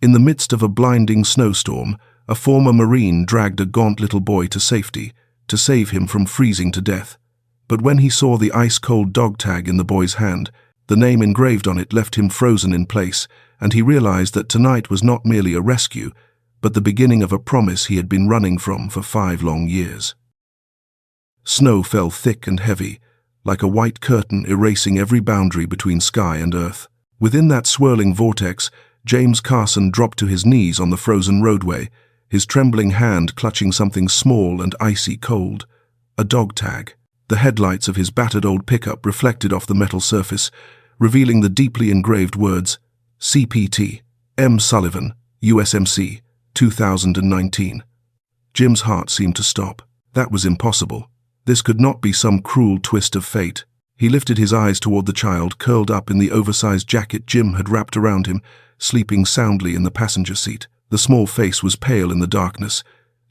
In the midst of a blinding snowstorm, a former Marine dragged a gaunt little boy to safety, to save him from freezing to death. But when he saw the ice-cold dog tag in the boy's hand, the name engraved on it left him frozen in place, and he realized that tonight was not merely a rescue, but the beginning of a promise he had been running from for 5 long years. Snow fell thick and heavy, like a white curtain erasing every boundary between sky and earth. Within that swirling vortex, James Carson dropped to his knees on the frozen roadway, his trembling hand clutching something small and icy cold. A dog tag. The headlights of his battered old pickup reflected off the metal surface, revealing the deeply engraved words, CPT, M. Sullivan, USMC, 2019. Jim's heart seemed to stop. That was impossible. This could not be some cruel twist of fate. He lifted his eyes toward the child, curled up in the oversized jacket Jim had wrapped around him, sleeping soundly in the passenger seat. The small face was pale in the darkness,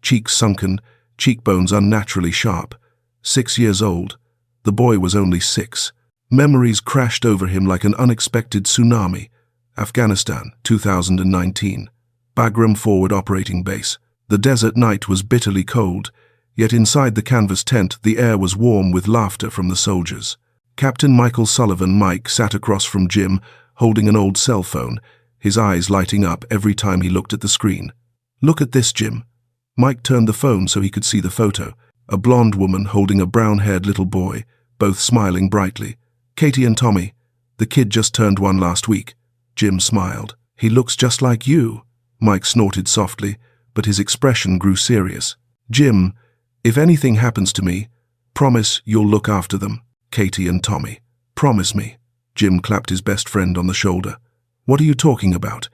cheeks sunken, cheekbones unnaturally sharp. 6 years old. The boy was only 6. Memories crashed over him like an unexpected tsunami. Afghanistan, 2019. Bagram Forward Operating Base. The desert night was bitterly cold, yet inside the canvas tent the air was warm with laughter from the soldiers. Captain Michael Sullivan, Mike, sat across from Jim, holding an old cell phone, his eyes lighting up every time he looked at the screen. "Look at this, Jim." Mike turned the phone so he could see the photo. A blonde woman holding a brown-haired little boy, both smiling brightly. "Katie and Tommy. The kid just turned 1 last week." Jim smiled. "He looks just like you." Mike snorted softly, but his expression grew serious. "Jim, if anything happens to me, promise you'll look after them, Katie and Tommy. Promise me." Jim clapped his best friend on the shoulder. "What are you talking about?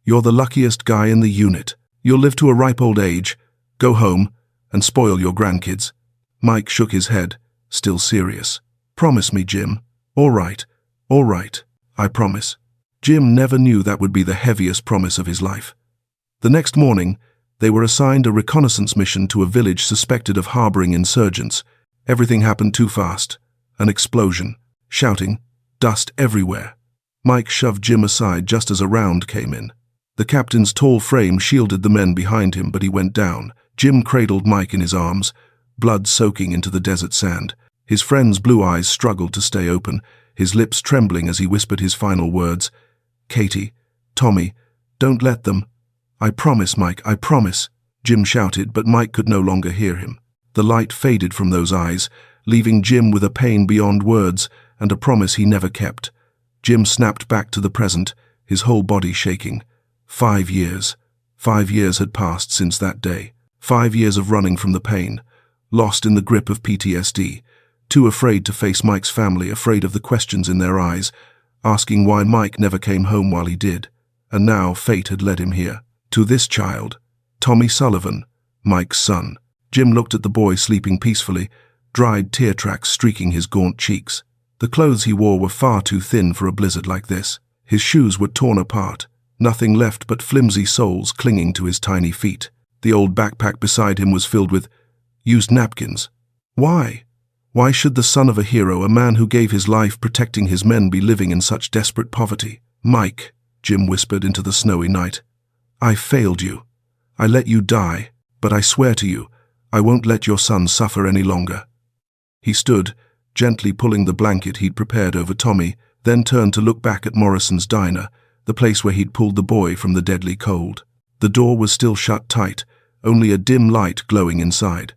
You're the luckiest guy in the unit. You'll live to a ripe old age, go home, and spoil your grandkids." Mike shook his head, still serious. "Promise me, Jim." All right, I promise." Jim never knew that would be the heaviest promise of his life. The next morning, they were assigned a reconnaissance mission to a village suspected of harboring insurgents. Everything happened too fast. An explosion, shouting, dust everywhere. Mike shoved Jim aside just as a round came in. The captain's tall frame shielded the men behind him, but he went down. Jim cradled Mike in his arms, blood soaking into the desert sand. His friend's blue eyes struggled to stay open, his lips trembling as he whispered his final words. "Katie, Tommy, don't let them." "I promise, Mike, I promise," Jim shouted, but Mike could no longer hear him. The light faded from those eyes, leaving Jim with a pain beyond words and a promise he never kept. Jim snapped back to the present, his whole body shaking. 5 years. 5 years had passed since that day. 5 years of running from the pain, lost in the grip of PTSD, too afraid to face Mike's family, afraid of the questions in their eyes, asking why Mike never came home while he did. And now fate had led him here, to this child, Tommy Sullivan, Mike's son. Jim looked at the boy sleeping peacefully, dried tear tracks streaking his gaunt cheeks. The clothes he wore were far too thin for a blizzard like this. His shoes were torn apart, nothing left but flimsy soles clinging to his tiny feet. The old backpack beside him was filled with used napkins. Why? Why should the son of a hero, a man who gave his life protecting his men, be living in such desperate poverty? "Mike," Jim whispered into the snowy night, "I failed you. I let you die, but I swear to you, I won't let your son suffer any longer." He stood, gently pulling the blanket he'd prepared over Tommy, then turned to look back at Morrison's diner, the place where he'd pulled the boy from the deadly cold. The door was still shut tight, only a dim light glowing inside.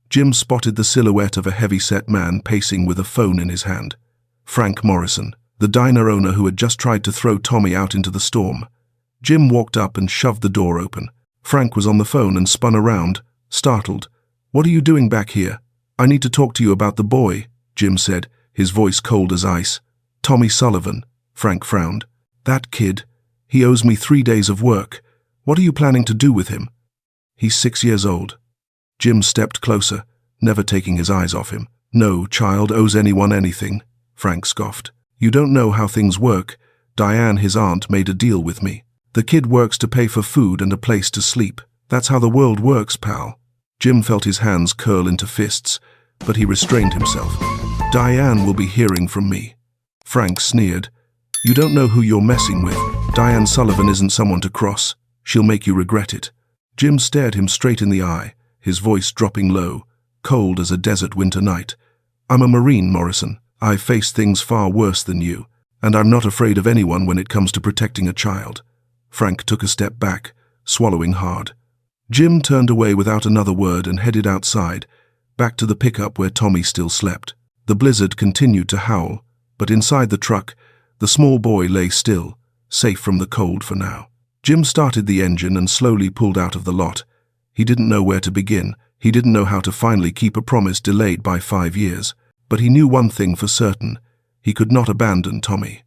Jim spotted the silhouette of a heavy-set man pacing with a phone in his hand. Frank Morrison, the diner owner who had just tried to throw Tommy out into the storm. Jim walked up and shoved the door open. Frank was on the phone and spun around, startled. "What are you doing back here? I need to talk to you about the boy," Jim said, his voice cold as ice. "Tommy Sullivan," Frank frowned. "That kid. He owes me 3 days of work. What are you planning to do with him?" "He's 6 years old." Jim stepped closer, never taking his eyes off him. "No child owes anyone anything," Frank scoffed. "You don't know how things work. Diane, his aunt, made a deal with me. The kid works to pay for food and a place to sleep. That's how the world works, pal." Jim felt his hands curl into fists, but he restrained himself. "Diane will be hearing from me." Frank sneered. "You don't know who you're messing with. Diane Sullivan isn't someone to cross." She'll make you regret it." Jim stared him straight in the eye, his voice dropping low, cold as a desert winter night. "I'm a Marine, Morrison. I've faced things far worse than you, and I'm not afraid of anyone when it comes to protecting a child." Frank took a step back, swallowing hard. Jim turned away without another word and headed outside, back to the pickup where Tommy still slept. The blizzard continued to howl, but inside the truck, the small boy lay still, safe from the cold for now. Jim started the engine and slowly pulled out of the lot. He didn't know where to begin. He didn't know how to finally keep a promise delayed by 5 years. But he knew one thing for certain. He could not abandon Tommy.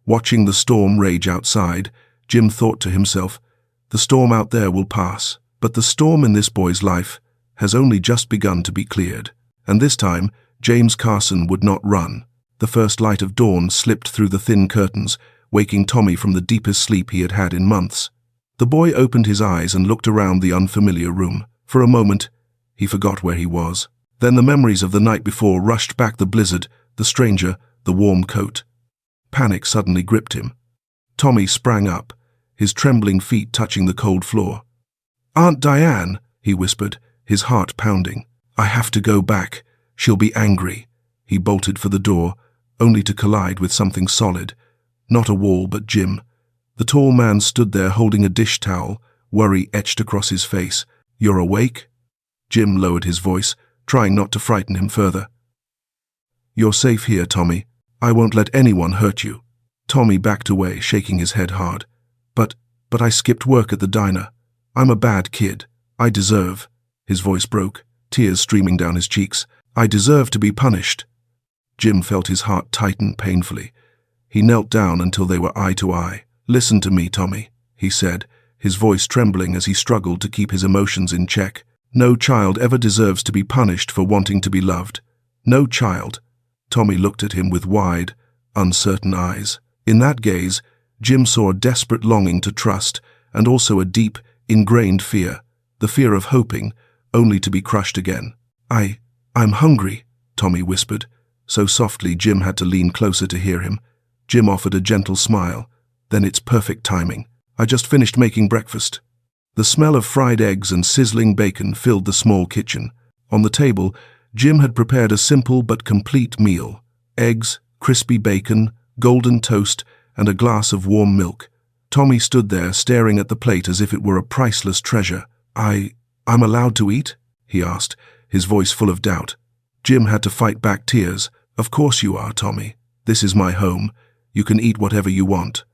Watching the storm rage outside, Jim thought to himself, the storm out there will pass, but the storm in this boy's life has only just begun to be cleared. And this time, James Carson would not run. The first light of dawn slipped through the thin curtains, waking Tommy from the deepest sleep he had had in months. The boy opened his eyes and looked around the unfamiliar room. For a moment, he forgot where he was. Then the memories of the night before rushed back: the blizzard, the stranger, the warm coat. Panic suddenly gripped him. Tommy sprang up, his trembling feet touching the cold floor. "Aunt Diane," he whispered, his heart pounding. "I have to go back. She'll be angry." He bolted for the door, only to collide with something solid. Not a wall, but Jim. The tall man stood there holding a dish towel, worry etched across his face. "You're awake?" Jim lowered his voice, trying not to frighten him further. "You're safe here, Tommy. I won't let anyone hurt you." Tommy backed away, shaking his head hard. But I skipped work at the diner. I'm a bad kid. I deserve." His voice broke, tears streaming down his cheeks. "I deserve to be punished." Jim felt his heart tighten painfully. He knelt down until they were eye to eye. "Listen to me, Tommy," he said, his voice trembling as he struggled to keep his emotions in check. "No child ever deserves to be punished for wanting to be loved. No child." Tommy looked at him with wide, uncertain eyes. In that gaze, Jim saw a desperate longing to trust, and also a deep, ingrained fear, the fear of hoping, only to be crushed again. I'm hungry," Tommy whispered, so softly Jim had to lean closer to hear him. Jim offered a gentle smile. "Then it's perfect timing. I just finished making breakfast." The smell of fried eggs and sizzling bacon filled the small kitchen. On the table, Jim had prepared a simple but complete meal: eggs, crispy bacon, golden toast, and a glass of warm milk. Tommy stood there staring at the plate as if it were a priceless treasure. I'm allowed to eat?" he asked, his voice full of doubt. Jim had to fight back tears. "Of course you are, Tommy. This is my home. You can eat whatever you want."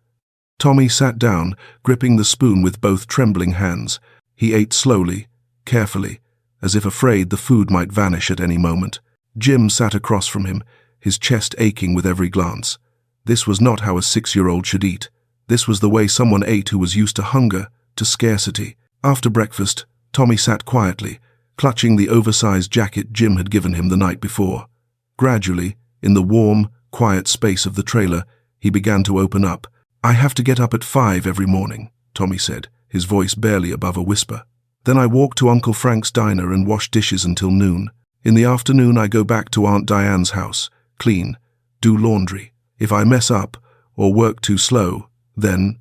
Tommy sat down, gripping the spoon with both trembling hands. He ate slowly, carefully, as if afraid the food might vanish at any moment. Jim sat across from him, his chest aching with every glance. This was not how a 6-year-old should eat. This was the way someone ate who was used to hunger, to scarcity. After breakfast, Tommy sat quietly, clutching the oversized jacket Jim had given him the night before. Gradually, in the warm, quiet space of the trailer, he began to open up. "I have to get up at 5 every morning," Tommy said, his voice barely above a whisper. "Then I walk to Uncle Frank's diner and wash dishes until noon. In the afternoon I go back to Aunt Diane's house, clean, do laundry. If I mess up or work too slow, then—"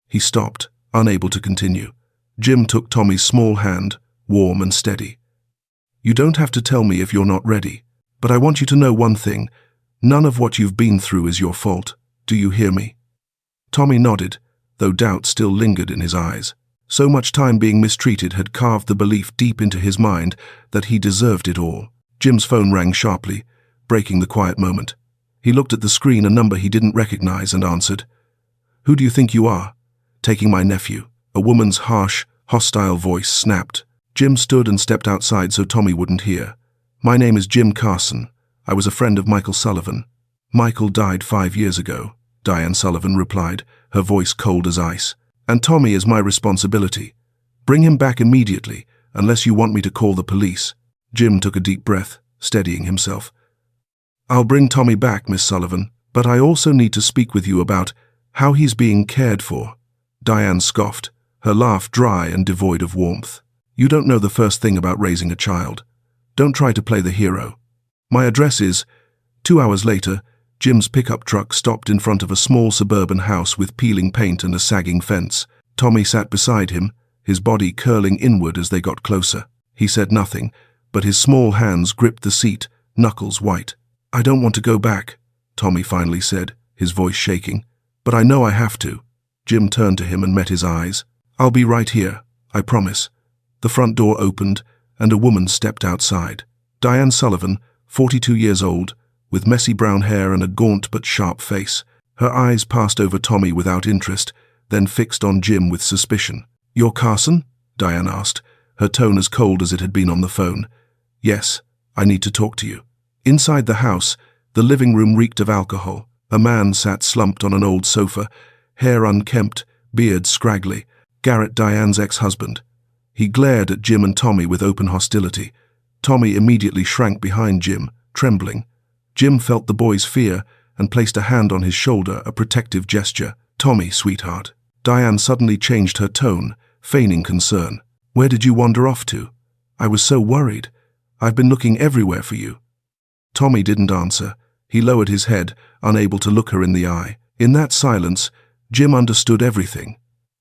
He stopped, unable to continue. Jim took Tommy's small hand, warm and steady. "You don't have to tell me if you're not ready, but I want you to know one thing. None of what you've been through is your fault. Do you hear me?" Tommy nodded, though doubt still lingered in his eyes. So much time being mistreated had carved the belief deep into his mind that he deserved it all. Jim's phone rang sharply, breaking the quiet moment. He looked at the screen, a number he didn't recognize, and answered. "Who do you think you are?" "Taking my nephew." A woman's harsh, hostile voice snapped. Jim stood and stepped outside so Tommy wouldn't hear. "My name is Jim Carson. I was a friend of Michael Sullivan." "Michael died 5 years ago," Diane Sullivan replied, her voice cold as ice. "And Tommy is my responsibility. Bring him back immediately, unless you want me to call the police." Jim took a deep breath, steadying himself. "I'll bring Tommy back, Miss Sullivan, but I also need to speak with you about how he's being cared for." Diane scoffed, her laugh dry and devoid of warmth. "You don't know the first thing about raising a child. Don't try to play the hero. My address is—" 2 hours later, Jim's pickup truck stopped in front of a small suburban house with peeling paint and a sagging fence. Tommy sat beside him, his body curling inward as they got closer. He said nothing, but his small hands gripped the seat, knuckles white. "I don't want to go back," Tommy finally said, his voice shaking. "But I know I have to." Jim turned to him and met his eyes. "I'll be right here, I promise." The front door opened, and a woman stepped outside. Diane Sullivan, 42 years old, with messy brown hair and a gaunt but sharp face. Her eyes passed over Tommy without interest, then fixed on Jim with suspicion. "You're Carson?" Diane asked, her tone as cold as it had been on the phone. "Yes, I need to talk to you." Inside the house, the living room reeked of alcohol. A man sat slumped on an old sofa, hair unkempt, beard scraggly. Garrett, Diane's ex-husband. He glared at Jim and Tommy with open hostility. Tommy immediately shrank behind Jim, trembling. Jim felt the boy's fear and placed a hand on his shoulder, a protective gesture. "Tommy, sweetheart." Diane suddenly changed her tone, feigning concern. "Where did you wander off to? I was so worried. I've been looking everywhere for you." Tommy didn't answer. He lowered his head, unable to look her in the eye. In that silence, Jim understood everything.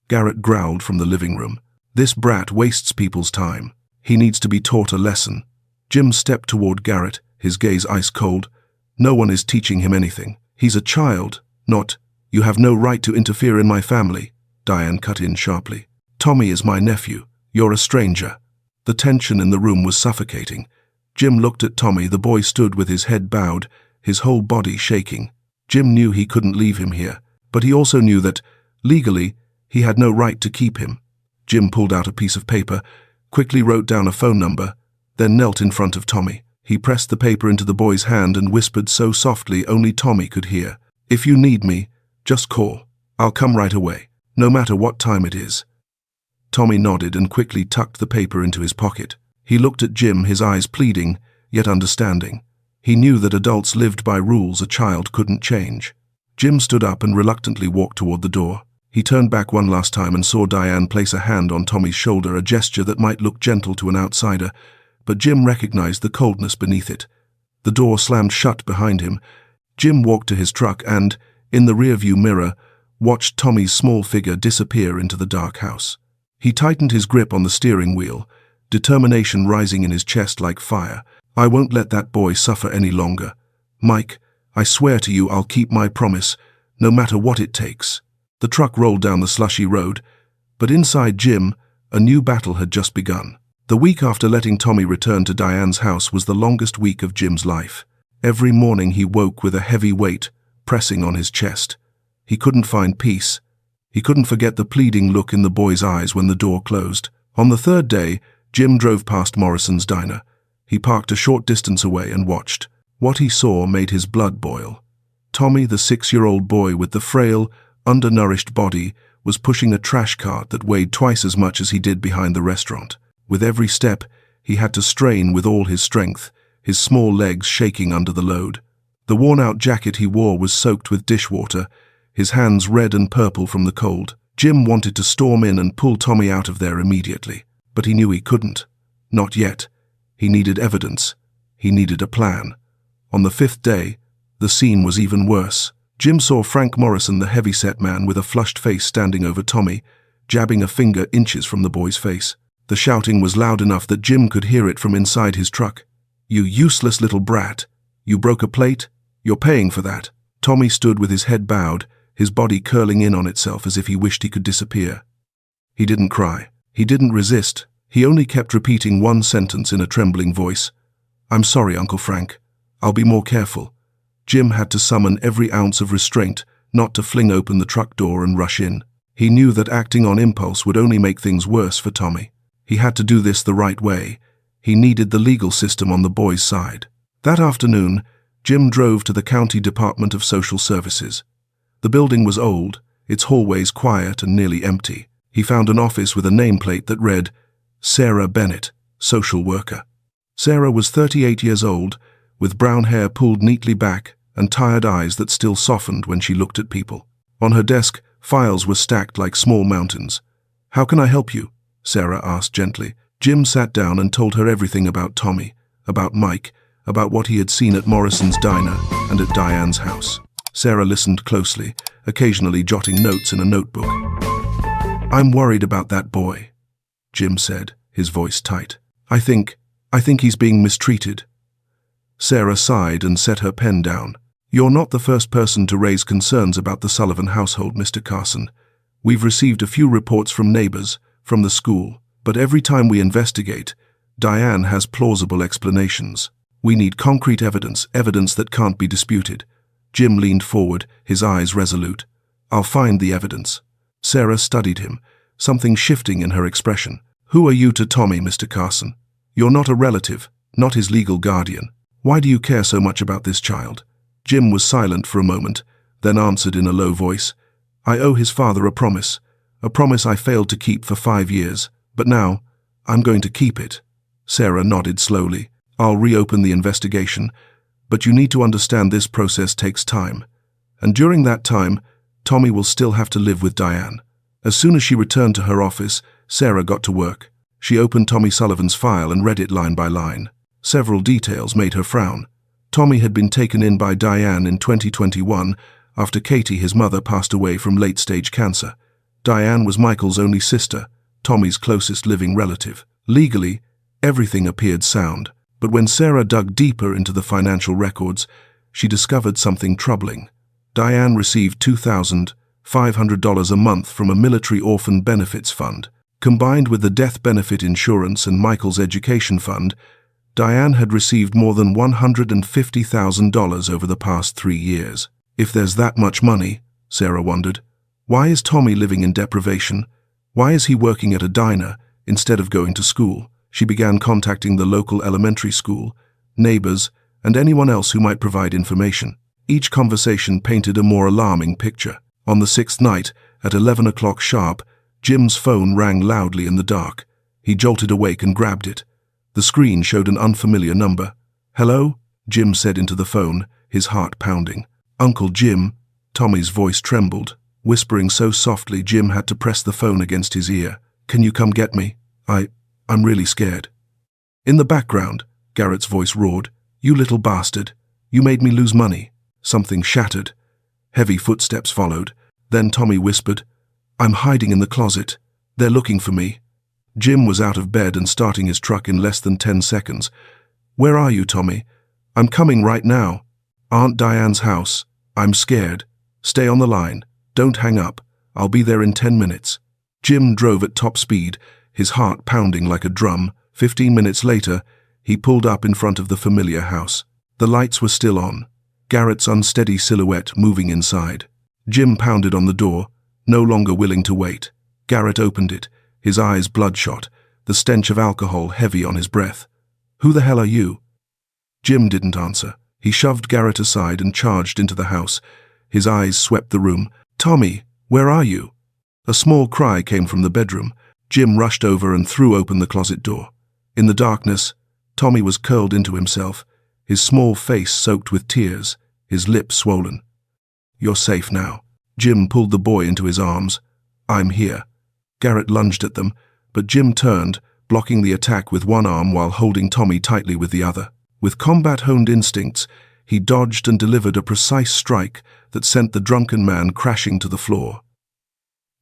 Garrett growled from the living room. "This brat wastes people's time. He needs to be taught a lesson." Jim stepped toward Garrett, his gaze ice cold. "No one is teaching him anything. He's a child, not, 'You have no right to interfere in my family,'" Diane cut in sharply. "Tommy is my nephew. You're a stranger." The tension in the room was suffocating. Jim looked at Tommy. The boy stood with his head bowed, his whole body shaking. Jim knew he couldn't leave him here, but he also knew that, legally, he had no right to keep him. Jim pulled out a piece of paper, quickly wrote down a phone number, then knelt in front of Tommy. He pressed the paper into the boy's hand and whispered so softly only Tommy could hear. "If you need me, just call. I'll come right away, no matter what time it is." Tommy nodded and quickly tucked the paper into his pocket. He looked at Jim, his eyes pleading, yet understanding. He knew that adults lived by rules a child couldn't change. Jim stood up and reluctantly walked toward the door. He turned back one last time and saw Diane place a hand on Tommy's shoulder, a gesture that might look gentle to an outsider, but Jim recognized the coldness beneath it. The door slammed shut behind him. Jim walked to his truck and, in the rearview mirror, watched Tommy's small figure disappear into the dark house. He tightened his grip on the steering wheel, determination rising in his chest like fire. "I won't let that boy suffer any longer. Mike, I swear to you I'll keep my promise, no matter what it takes." The truck rolled down the slushy road, but inside Jim, a new battle had just begun. The week after letting Tommy return to Diane's house was the longest week of Jim's life. Every morning he woke with a heavy weight pressing on his chest. He couldn't find peace. He couldn't forget the pleading look in the boy's eyes when the door closed. On the third day, Jim drove past Morrison's diner. He parked a short distance away and watched. What he saw made his blood boil. Tommy, the 6-year-old boy with the frail, undernourished body, was pushing a trash cart that weighed twice as much as he did behind the restaurant. With every step, he had to strain with all his strength, his small legs shaking under the load. The worn-out jacket he wore was soaked with dishwater, his hands red and purple from the cold. Jim wanted to storm in and pull Tommy out of there immediately, but he knew he couldn't. Not yet. He needed evidence. He needed a plan. On the 5th day, the scene was even worse. Jim saw Frank Morrison, the heavy-set man with a flushed face, standing over Tommy, jabbing a finger inches from the boy's face. The shouting was loud enough that Jim could hear it from inside his truck. "You useless little brat. You broke a plate? You're paying for that." Tommy stood with his head bowed, his body curling in on itself as if he wished he could disappear. He didn't cry. He didn't resist. He only kept repeating one sentence in a trembling voice. "I'm sorry, Uncle Frank. I'll be more careful." Jim had to summon every ounce of restraint not to fling open the truck door and rush in. He knew that acting on impulse would only make things worse for Tommy. He had to do this the right way. He needed the legal system on the boy's side. That afternoon, Jim drove to the County Department of Social Services. The building was old, its hallways quiet and nearly empty. He found an office with a nameplate that read, "Sarah Bennett, Social Worker." Sarah was 38 years old, with brown hair pulled neatly back and tired eyes that still softened when she looked at people. On her desk, files were stacked like small mountains. "How can I help you?" Sarah asked gently. Jim sat down and told her everything about Tommy, about Mike, about what he had seen at Morrison's diner and at Diane's house. Sarah listened closely, occasionally jotting notes in a notebook. I'm worried about that boy, Jim said, his voice tight. I think he's being mistreated. Sarah sighed and set her pen down. You're not the first person to raise concerns about the Sullivan household, Mr. Carson. We've received a few reports from neighbors, from the school, but every time we investigate, Diane has plausible explanations. We need concrete evidence that can't be disputed. Jim leaned forward, his eyes resolute. I'll find the evidence. Sarah studied him, something shifting in her expression. Who are you to Tommy, Mr. Carson? You're not a relative, not his legal guardian. Why do you care so much about this child? Jim was silent for a moment, then answered in a low voice. I owe his father a promise I failed to keep for 5 years, but now I'm going to keep it. Sarah nodded slowly. I'll reopen the investigation, but you need to understand this process takes time. And during that time, Tommy will still have to live with Diane. As soon as she returned to her office, Sarah got to work. She opened Tommy Sullivan's file and read it line by line. Several details made her frown. Tommy had been taken in by Diane in 2021 after Katie, his mother, passed away from late-stage cancer. Diane was Michael's only sister, Tommy's closest living relative. Legally, everything appeared sound. But when Sarah dug deeper into the financial records, she discovered something troubling. Diane received $2,500 a month from a military orphan benefits fund. Combined with the death benefit insurance and Michael's education fund, Diane had received more than $150,000 over the past 3 years. If there's that much money, Sarah wondered, why is Tommy living in deprivation? Why is he working at a diner instead of going to school? She began contacting the local elementary school, neighbors, and anyone else who might provide information. Each conversation painted a more alarming picture. On the 6th night, at 11 o'clock sharp, Jim's phone rang loudly in the dark. He jolted awake and grabbed it. The screen showed an unfamiliar number. Hello? Jim said into the phone, his heart pounding. Uncle Jim. Tommy's voice trembled. Whispering so softly, Jim had to press the phone against his ear. Can you come get me? I'm really scared. In the background, Garrett's voice roared. You little bastard. You made me lose money. Something shattered. Heavy footsteps followed. Then Tommy whispered, I'm hiding in the closet. They're looking for me. Jim was out of bed and starting his truck in less than 10 seconds. Where are you, Tommy? I'm coming right now. Aunt Diane's house. I'm scared. Stay on the line. Don't hang up. I'll be there in 10 minutes. Jim drove at top speed, his heart pounding like a drum. 15 minutes later, he pulled up in front of the familiar house. The lights were still on, Garrett's unsteady silhouette moving inside. Jim pounded on the door, no longer willing to wait. Garrett opened it, his eyes bloodshot, the stench of alcohol heavy on his breath. Who the hell are you? Jim didn't answer. He shoved Garrett aside and charged into the house. His eyes swept the room. Tommy, where are you? A small cry came from the bedroom. Jim rushed over and threw open the closet door. In the darkness, Tommy was curled into himself, his small face soaked with tears, his lips swollen. You're safe now. Jim pulled the boy into his arms. I'm here. Garrett lunged at them, but Jim turned, blocking the attack with one arm while holding Tommy tightly with the other. With combat-honed instincts, he dodged and delivered a precise strike that sent the drunken man crashing to the floor.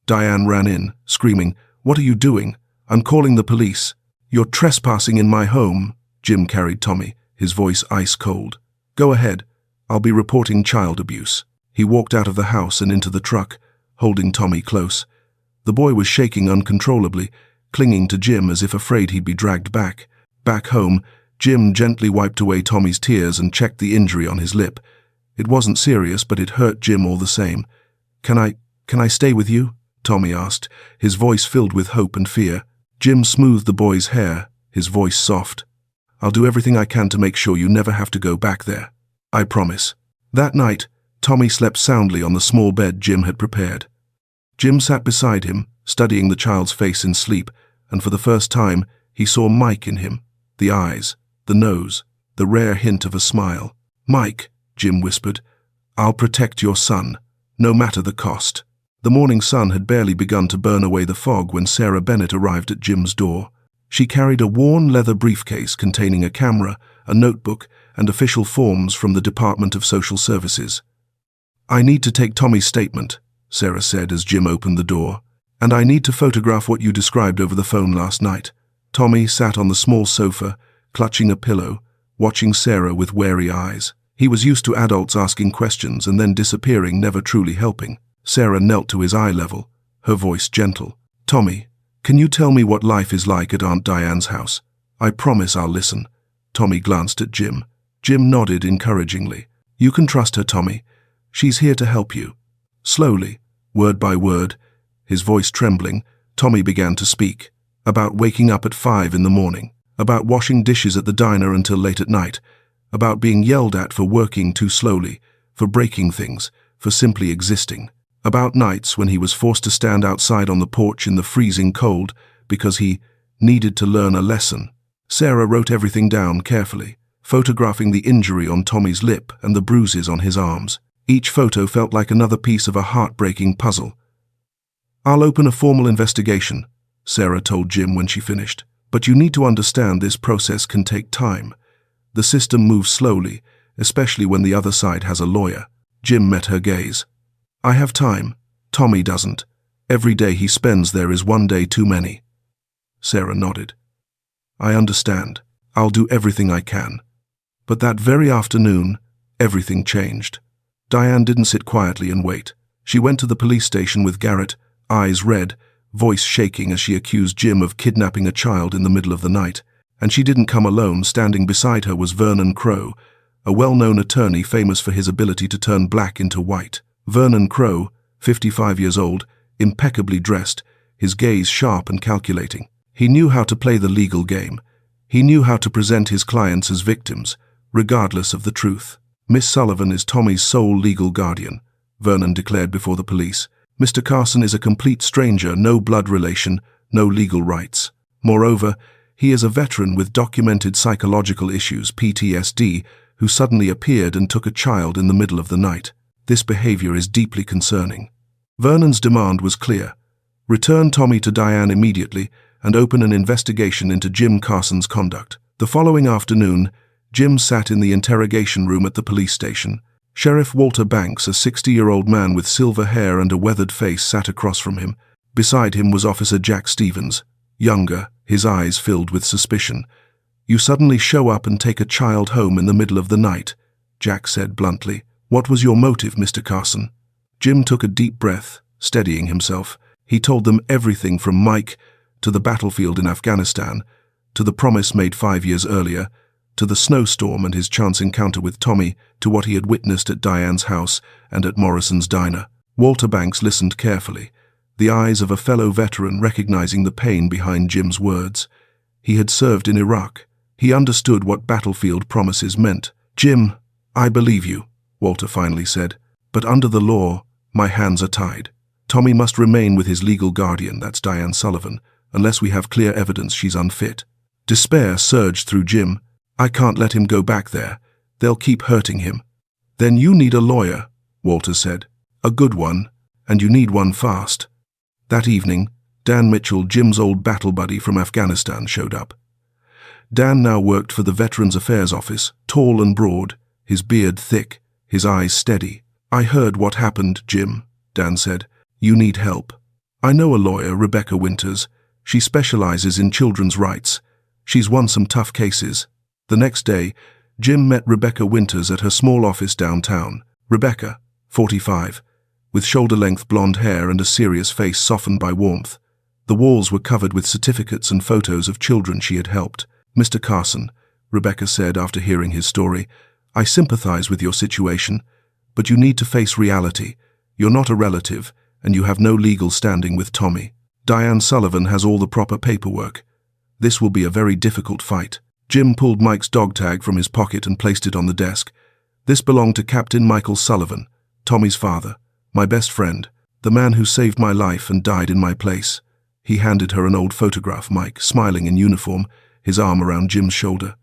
Diane ran in, screaming, What are you doing? I'm calling the police. You're trespassing in my home. Jim carried Tommy, his voice ice cold. Go ahead. I'll be reporting child abuse. He walked out of the house and into the truck, holding Tommy close. The boy was shaking uncontrollably, clinging to Jim as if afraid he'd be dragged back. Back home, Jim gently wiped away Tommy's tears and checked the injury on his lip. It wasn't serious, but it hurt Jim all the same. Can I stay with you? Tommy asked, his voice filled with hope and fear. Jim smoothed the boy's hair, his voice soft. I'll do everything I can to make sure you never have to go back there. I promise. That night, Tommy slept soundly on the small bed Jim had prepared. Jim sat beside him, studying the child's face in sleep, and for the first time, he saw Mike in him. The eyes, the nose, the rare hint of a smile. Mike, Jim whispered, I'll protect your son, no matter the cost. The morning sun had barely begun to burn away the fog when Sarah Bennett arrived at Jim's door. She carried a worn leather briefcase containing a camera, a notebook, and official forms from the Department of Social Services. I need to take Tommy's statement, Sarah said as Jim opened the door. And I need to photograph what you described over the phone last night. Tommy sat on the small sofa, clutching a pillow, watching Sarah with wary eyes. He was used to adults asking questions and then disappearing, never truly helping. Sarah knelt to his eye level, her voice gentle. Tommy, can you tell me what life is like at Aunt Diane's house? I promise I'll listen. Tommy glanced at Jim. Jim nodded encouragingly. You can trust her, Tommy. She's here to help you. Slowly, word by word, his voice trembling, Tommy began to speak. About waking up at 5 in the morning. About washing dishes at the diner until late at night. About being yelled at for working too slowly, for breaking things, for simply existing. About nights when he was forced to stand outside on the porch in the freezing cold because he needed to learn a lesson. Sarah wrote everything down carefully, photographing the injury on Tommy's lip and the bruises on his arms. Each photo felt like another piece of a heartbreaking puzzle. I'll open a formal investigation, Sarah told Jim when she finished. But you need to understand this process can take time. The system moves slowly, especially when the other side has a lawyer. Jim met her gaze. I have time. Tommy doesn't. Every day he spends there is one day too many. Sarah nodded. I understand. I'll do everything I can. But that very afternoon, everything changed. Diane didn't sit quietly and wait. She went to the police station with Garrett, eyes red, voice shaking as she accused Jim of kidnapping a child in the middle of the night. And she didn't come alone. Standing beside her was Vernon Crowe, a well-known attorney famous for his ability to turn black into white. Vernon Crowe, 55 years old, impeccably dressed, his gaze sharp and calculating. He knew how to play the legal game. He knew how to present his clients as victims, regardless of the truth. Miss Sullivan is Tommy's sole legal guardian, Vernon declared before the police. Mr. Carson is a complete stranger, no blood relation, no legal rights. Moreover, he is a veteran with documented psychological issues, PTSD, who suddenly appeared and took a child in the middle of the night. This behavior is deeply concerning. Vernon's demand was clear. Return Tommy to Diane immediately and open an investigation into Jim Carson's conduct. The following afternoon, Jim sat in the interrogation room at the police station. Sheriff Walter Banks, a 60-year-old man with silver hair and a weathered face, sat across from him. Beside him was Officer Jack Stevens, younger, his eyes filled with suspicion. You suddenly show up and take a child home in the middle of the night, Jack said bluntly. What was your motive, Mr. Carson? Jim took a deep breath, steadying himself. He told them everything from Mike to the battlefield in Afghanistan, to the promise made 5 years earlier, to the snowstorm and his chance encounter with Tommy, to what he had witnessed at Diane's house and at Morrison's diner. Walter Banks listened carefully, the eyes of a fellow veteran recognizing the pain behind Jim's words. He had served in Iraq. He understood what battlefield promises meant. Jim, I believe you, Walter finally said, but under the law, my hands are tied. Tommy must remain with his legal guardian, that's Diane Sullivan, unless we have clear evidence she's unfit. Despair surged through Jim. I can't let him go back there. They'll keep hurting him. Then you need a lawyer, Walter said. A good one, and you need one fast. That evening, Dan Mitchell, Jim's old battle buddy from Afghanistan, showed up. Dan now worked for the Veterans Affairs Office, tall and broad, his beard thick, his eyes steady. I heard what happened, Jim, Dan said. You need help. I know a lawyer, Rebecca Winters. She specializes in children's rights. She's won some tough cases. The next day, Jim met Rebecca Winters at her small office downtown. Rebecca, 45, with shoulder-length blonde hair and a serious face softened by warmth. The walls were covered with certificates and photos of children she had helped. Mr. Carson, Rebecca said after hearing his story, I sympathize with your situation, but you need to face reality. You're not a relative, and you have no legal standing with Tommy. Diane Sullivan has all the proper paperwork. This will be a very difficult fight. Jim pulled Mike's dog tag from his pocket and placed it on the desk. This belonged to Captain Michael Sullivan, Tommy's father, my best friend, the man who saved my life and died in my place. He handed her an old photograph, Mike, smiling in uniform, his arm around Jim's shoulder.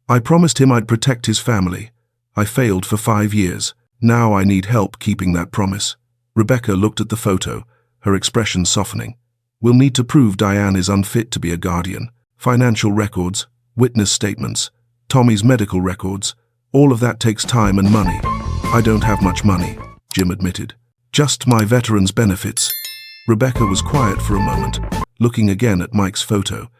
I promised him I'd protect his family. I failed for 5 years. Now I need help keeping that promise. Rebecca looked at the photo, her expression softening. We'll need to prove Diane is unfit to be a guardian. Financial records, witness statements, Tommy's medical records, all of that takes time and money. I don't have much money, Jim admitted. Just my veterans' benefits. Rebecca was quiet for a moment, looking again at Mike's photo.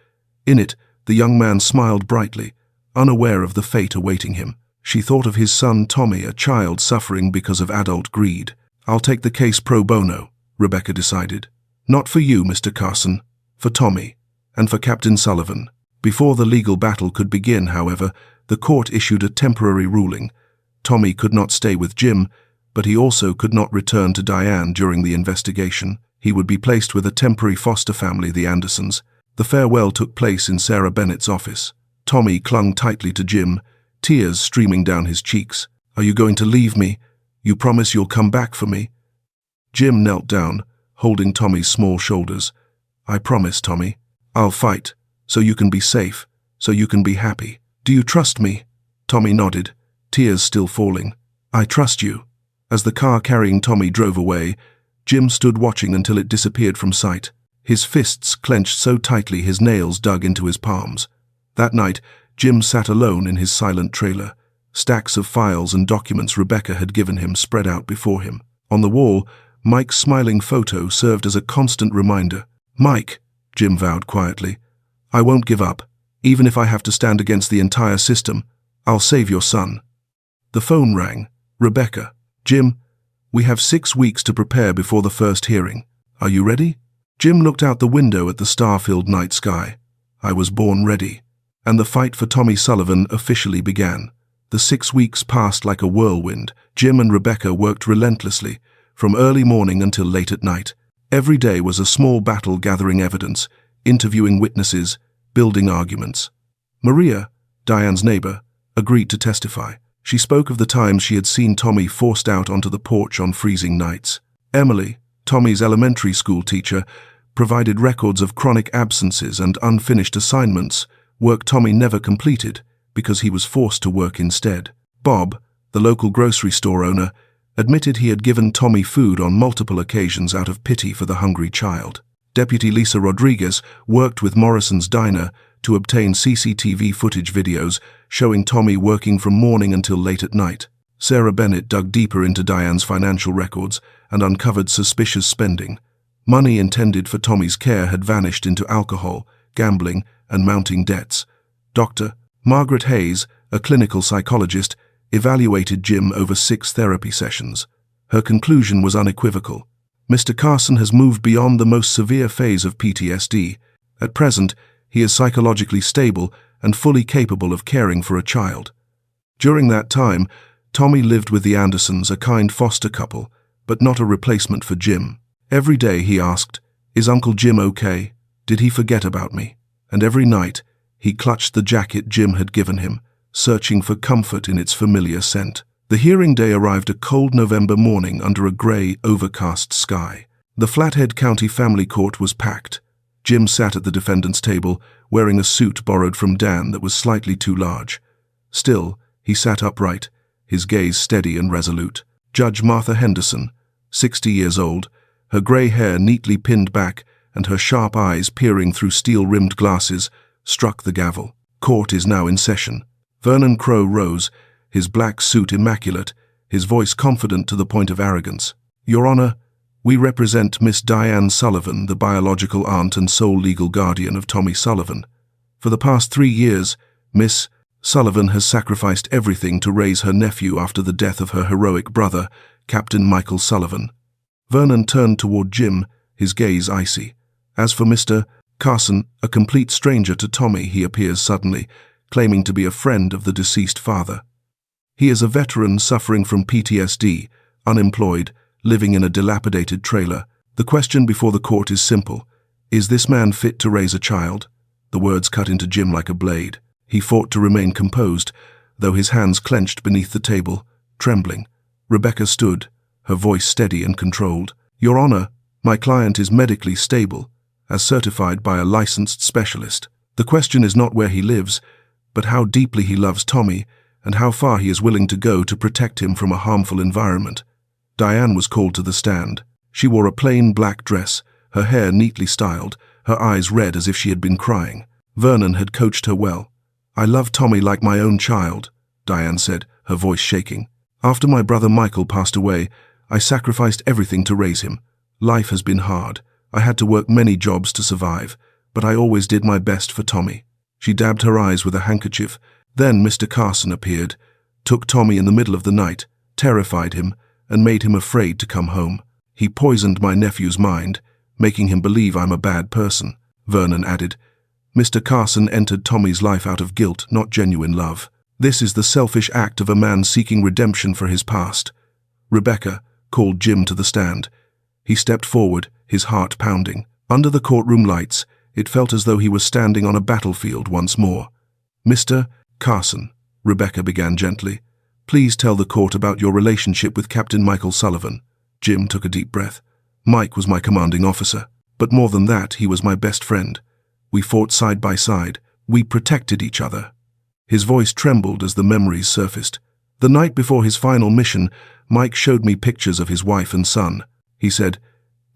In it, the young man smiled brightly, unaware of the fate awaiting him. She thought of his son Tommy, a child suffering because of adult greed. "I'll take the case pro bono," Rebecca decided. "Not for you, Mr. Carson, for Tommy, and for Captain Sullivan." Before the legal battle could begin, however, the court issued a temporary ruling. Tommy could not stay with Jim, but he also could not return to Diane during the investigation. He would be placed with a temporary foster family, the Andersons. The farewell took place in Sarah Bennett's office. Tommy clung tightly to Jim, tears streaming down his cheeks. "Are you going to leave me? You promise you'll come back for me?" Jim knelt down, holding Tommy's small shoulders. "I promise, Tommy. I'll fight, so you can be safe, so you can be happy. Do you trust me?" Tommy nodded, tears still falling. "I trust you." As the car carrying Tommy drove away, Jim stood watching until it disappeared from sight. His fists clenched so tightly his nails dug into his palms. That night, Jim sat alone in his silent trailer. Stacks of files and documents Rebecca had given him spread out before him. On the wall, Mike's smiling photo served as a constant reminder. "Mike," Jim vowed quietly, "I won't give up. Even if I have to stand against the entire system, I'll save your son." The phone rang. "Rebecca." "Jim, we have 6 weeks to prepare before the first hearing. Are you ready?" Jim looked out the window at the star-filled night sky. "I was born ready." And the fight for Tommy Sullivan officially began. The 6 weeks passed like a whirlwind. Jim and Rebecca worked relentlessly, from early morning until late at night. Every day was a small battle, gathering evidence, interviewing witnesses, building arguments. Maria, Diane's neighbor, agreed to testify. She spoke of the times she had seen Tommy forced out onto the porch on freezing nights. Emily, Tommy's elementary school teacher, provided records of chronic absences and unfinished assignments, work Tommy never completed because he was forced to work instead. Bob, the local grocery store owner, admitted he had given Tommy food on multiple occasions out of pity for the hungry child. Deputy Lisa Rodriguez worked with Morrison's Diner to obtain CCTV footage videos showing Tommy working from morning until late at night. Sarah Bennett dug deeper into Diane's financial records and uncovered suspicious spending. Money intended for Tommy's care had vanished into alcohol, gambling, and mounting debts. Dr. Margaret Hayes, a clinical psychologist, evaluated Jim over 6 therapy sessions. Her conclusion was unequivocal. Mr. Carson has moved beyond the most severe phase of PTSD. At present, he is psychologically stable and fully capable of caring for a child. During that time, Tommy lived with the Andersons, a kind foster couple, but not a replacement for Jim. Every day he asked, "Is Uncle Jim okay? Did he forget about me?" And every night, he clutched the jacket Jim had given him, searching for comfort in its familiar scent. The hearing day arrived a cold November morning under a grey, overcast sky. The Flathead County Family Court was packed. Jim sat at the defendant's table, wearing a suit borrowed from Dan that was slightly too large. Still, he sat upright, his gaze steady and resolute. Judge Martha Henderson, 60 years old, her grey hair neatly pinned back and her sharp eyes peering through steel-rimmed glasses, struck the gavel. Court is now in session. Vernon Crowe rose, his black suit immaculate, his voice confident to the point of arrogance. "Your Honor, we represent Miss Diane Sullivan, the biological aunt and sole legal guardian of Tommy Sullivan. For the past 3 years, Miss Sullivan has sacrificed everything to raise her nephew after the death of her heroic brother, Captain Michael Sullivan." Vernon turned toward Jim, his gaze icy. As for Mr. Carson, a complete stranger to Tommy, he appears suddenly, claiming to be a friend of the deceased father. He is a veteran suffering from PTSD, unemployed, living in a dilapidated trailer. The question before the court is simple. Is this man fit to raise a child? The words cut into Jim like a blade. He fought to remain composed, though his hands clenched beneath the table, trembling. Rebecca stood, her voice steady and controlled. "Your Honor, my client is medically stable, as certified by a licensed specialist. The question is not where he lives, but how deeply he loves Tommy and how far he is willing to go to protect him from a harmful environment." Diane was called to the stand. She wore a plain black dress, her hair neatly styled, her eyes red as if she had been crying. Vernon had coached her well. "I love Tommy like my own child," Diane said, her voice shaking. "After my brother Michael passed away, I sacrificed everything to raise him. Life has been hard, I had to work many jobs to survive, but I always did my best for Tommy." She dabbed her eyes with a handkerchief. Then Mr. Carson appeared, took Tommy in the middle of the night, terrified him, and made him afraid to come home. "He poisoned my nephew's mind, making him believe I'm a bad person," Vernon added. Mr. Carson entered Tommy's life out of guilt, not genuine love. "This is the selfish act of a man seeking redemption for his past." Rebecca called Jim to the stand. He stepped forward, his heart pounding. Under the courtroom lights, it felt as though he was standing on a battlefield once more. "Mr. Carson," Rebecca began gently, "please tell the court about your relationship with Captain Michael Sullivan." Jim took a deep breath. "Mike was my commanding officer, but more than that, he was my best friend. We fought side by side. We protected each other." His voice trembled as the memories surfaced. "The night before his final mission, Mike showed me pictures of his wife and son. He said,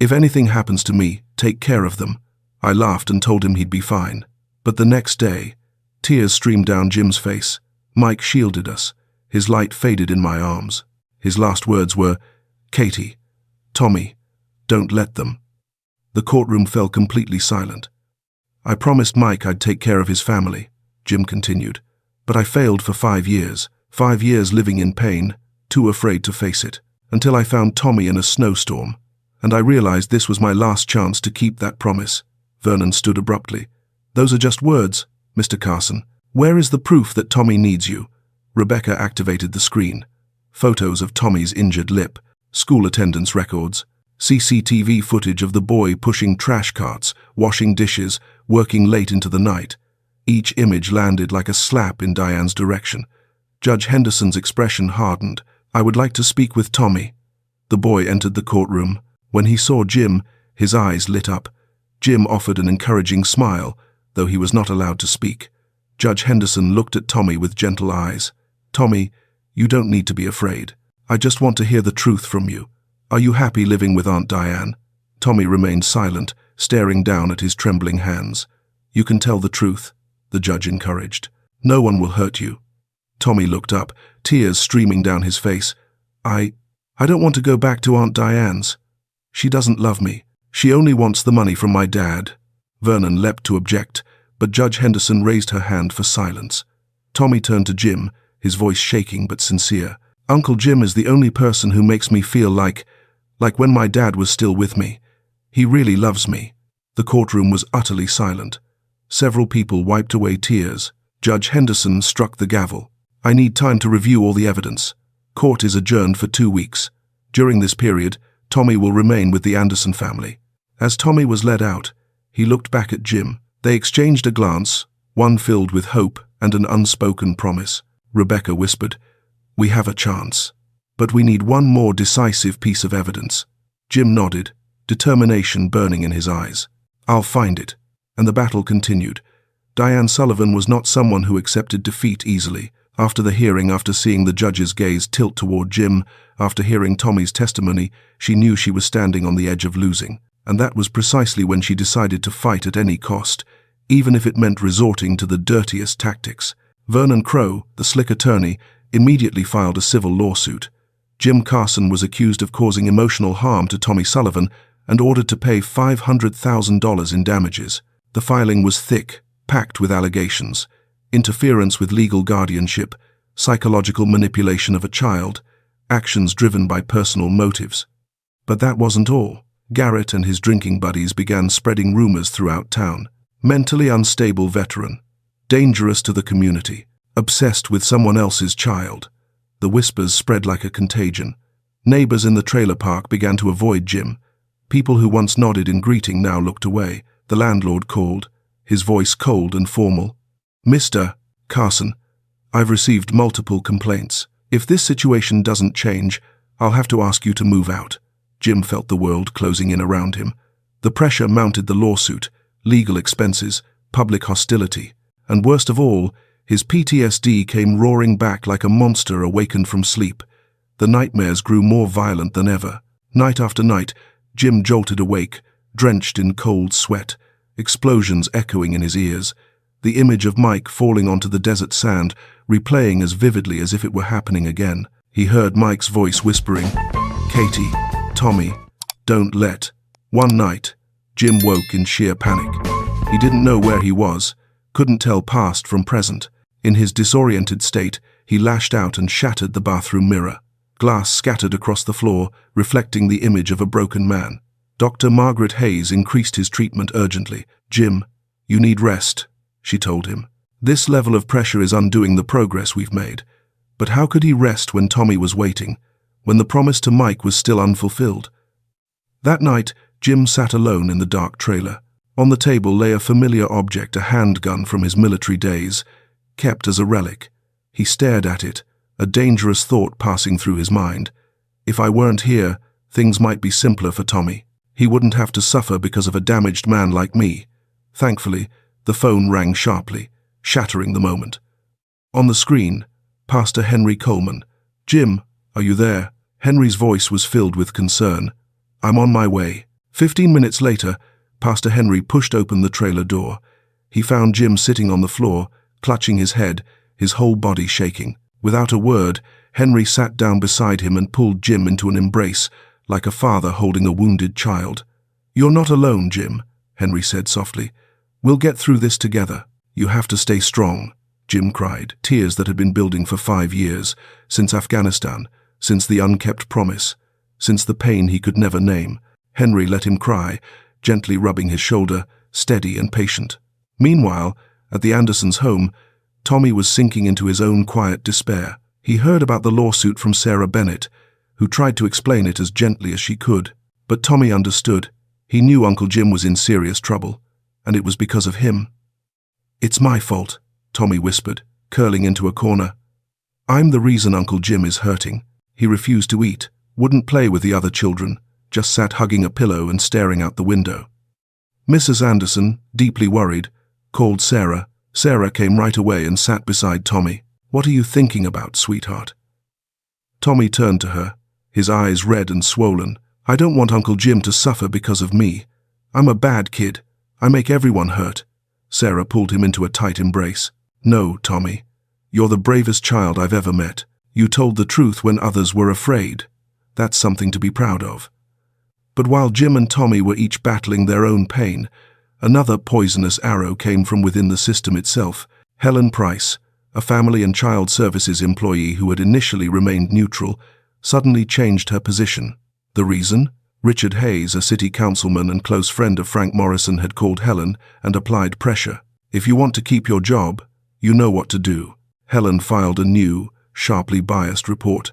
'If anything happens to me, take care of them.' I laughed and told him he'd be fine. But the next day," tears streamed down Jim's face, "Mike shielded us. His light faded in my arms. His last words were, 'Katie, Tommy, don't let them.'" The courtroom fell completely silent. "I promised Mike I'd take care of his family," Jim continued, "but I failed for 5 years. 5 years living in pain, too afraid to face it, until I found Tommy in a snowstorm. And I realized this was my last chance to keep that promise." Vernon stood abruptly. "Those are just words, Mr. Carson. Where is the proof that Tommy needs you?" Rebecca activated the screen. Photos of Tommy's injured lip, school attendance records, CCTV footage of the boy pushing trash carts, washing dishes, working late into the night. Each image landed like a slap in Diane's direction. Judge Henderson's expression hardened. "I would like to speak with Tommy." The boy entered the courtroom. When he saw Jim, his eyes lit up. Jim offered an encouraging smile, though he was not allowed to speak. Judge Henderson looked at Tommy with gentle eyes. "Tommy, you don't need to be afraid. I just want to hear the truth from you. Are you happy living with Aunt Diane?" Tommy remained silent, staring down at his trembling hands. "You can tell the truth," the judge encouraged. "No one will hurt you." Tommy looked up, tears streaming down his face. I don't want to go back to Aunt Diane's. She doesn't love me. She only wants the money from my dad." Vernon leapt to object, but Judge Henderson raised her hand for silence. Tommy turned to Jim, his voice shaking but sincere. "Uncle Jim is the only person who makes me feel like when my dad was still with me. He really loves me." The courtroom was utterly silent. Several people wiped away tears. Judge Henderson struck the gavel. "I need time to review all the evidence. Court is adjourned for 2 weeks. During this period, Tommy will remain with the Anderson family." As Tommy was led out, he looked back at Jim. They exchanged a glance, one filled with hope and an unspoken promise. Rebecca whispered, "We have a chance. But we need one more decisive piece of evidence." Jim nodded, determination burning in his eyes. "I'll find it." And the battle continued. Diane Sullivan was not someone who accepted defeat easily. After the hearing, after seeing the judge's gaze tilt toward Jim, after hearing Tommy's testimony, she knew she was standing on the edge of losing. And that was precisely when she decided to fight at any cost, even if it meant resorting to the dirtiest tactics. Vernon Crowe, the slick attorney, immediately filed a civil lawsuit. Jim Carson was accused of causing emotional harm to Tommy Sullivan and ordered to pay $500,000 in damages. The filing was thick, packed with allegations: interference with legal guardianship, psychological manipulation of a child, actions driven by personal motives. But that wasn't all. Garrett and his drinking buddies began spreading rumors throughout town. Mentally unstable veteran, dangerous to the community, obsessed with someone else's child. The whispers spread like a contagion. Neighbors in the trailer park began to avoid Jim. People who once nodded in greeting now looked away. The landlord called, his voice cold and formal. "Mr. Carson, I've received multiple complaints. If this situation doesn't change, I'll have to ask you to move out." Jim felt the world closing in around him. The pressure mounted: the lawsuit, legal expenses, public hostility, and worst of all, his PTSD came roaring back like a monster awakened from sleep. The nightmares grew more violent than ever. Night after night, Jim jolted awake, drenched in cold sweat, explosions echoing in his ears. The image of Mike falling onto the desert sand, replaying as vividly as if it were happening again. He heard Mike's voice whispering, "Katie, Tommy, don't let." One night, Jim woke in sheer panic. He didn't know where he was, couldn't tell past from present. In his disoriented state, he lashed out and shattered the bathroom mirror. Glass scattered across the floor, reflecting the image of a broken man. Dr. Margaret Hayes increased his treatment urgently. "Jim, you need rest," she told him. "This level of pressure is undoing the progress we've made." But how could he rest when Tommy was waiting, when the promise to Mike was still unfulfilled? That night, Jim sat alone in the dark trailer. On the table lay a familiar object, a handgun from his military days, kept as a relic. He stared at it, a dangerous thought passing through his mind. If I weren't here, things might be simpler for Tommy. He wouldn't have to suffer because of a damaged man like me. Thankfully, the phone rang sharply, shattering the moment. On the screen, Pastor Henry Coleman. "Jim, are you there?" Henry's voice was filled with concern. "I'm on my way." 15 minutes later, Pastor Henry pushed open the trailer door. He found Jim sitting on the floor, clutching his head, his whole body shaking. Without a word, Henry sat down beside him and pulled Jim into an embrace, like a father holding a wounded child. "You're not alone, Jim," Henry said softly. "We'll get through this together. You have to stay strong," Jim cried, tears that had been building for 5 years, since Afghanistan, since the unkept promise, since the pain he could never name. Henry let him cry, gently rubbing his shoulder, steady and patient. Meanwhile, at the Andersons' home, Tommy was sinking into his own quiet despair. He heard about the lawsuit from Sarah Bennett, who tried to explain it as gently as she could. But Tommy understood. He knew Uncle Jim was in serious trouble, and it was because of him. "It's my fault," Tommy whispered, curling into a corner. "I'm the reason Uncle Jim is hurting. He refused to eat, wouldn't play with the other children, just sat hugging a pillow and staring out the window." Mrs. Anderson, deeply worried, called Sarah. Sarah came right away and sat beside Tommy. "What are you thinking about, sweetheart?" Tommy turned to her, his eyes red and swollen. "I don't want Uncle Jim to suffer because of me. I'm a bad kid. I make everyone hurt." Sarah pulled him into a tight embrace. "No, Tommy. You're the bravest child I've ever met. You told the truth when others were afraid. That's something to be proud of." But while Jim and Tommy were each battling their own pain, another poisonous arrow came from within the system itself. Helen Price, a family and child services employee who had initially remained neutral, suddenly changed her position. The reason? Richard Hayes, a city councilman and close friend of Frank Morrison, had called Helen and applied pressure. "If you want to keep your job, you know what to do." Helen filed a new, sharply biased report.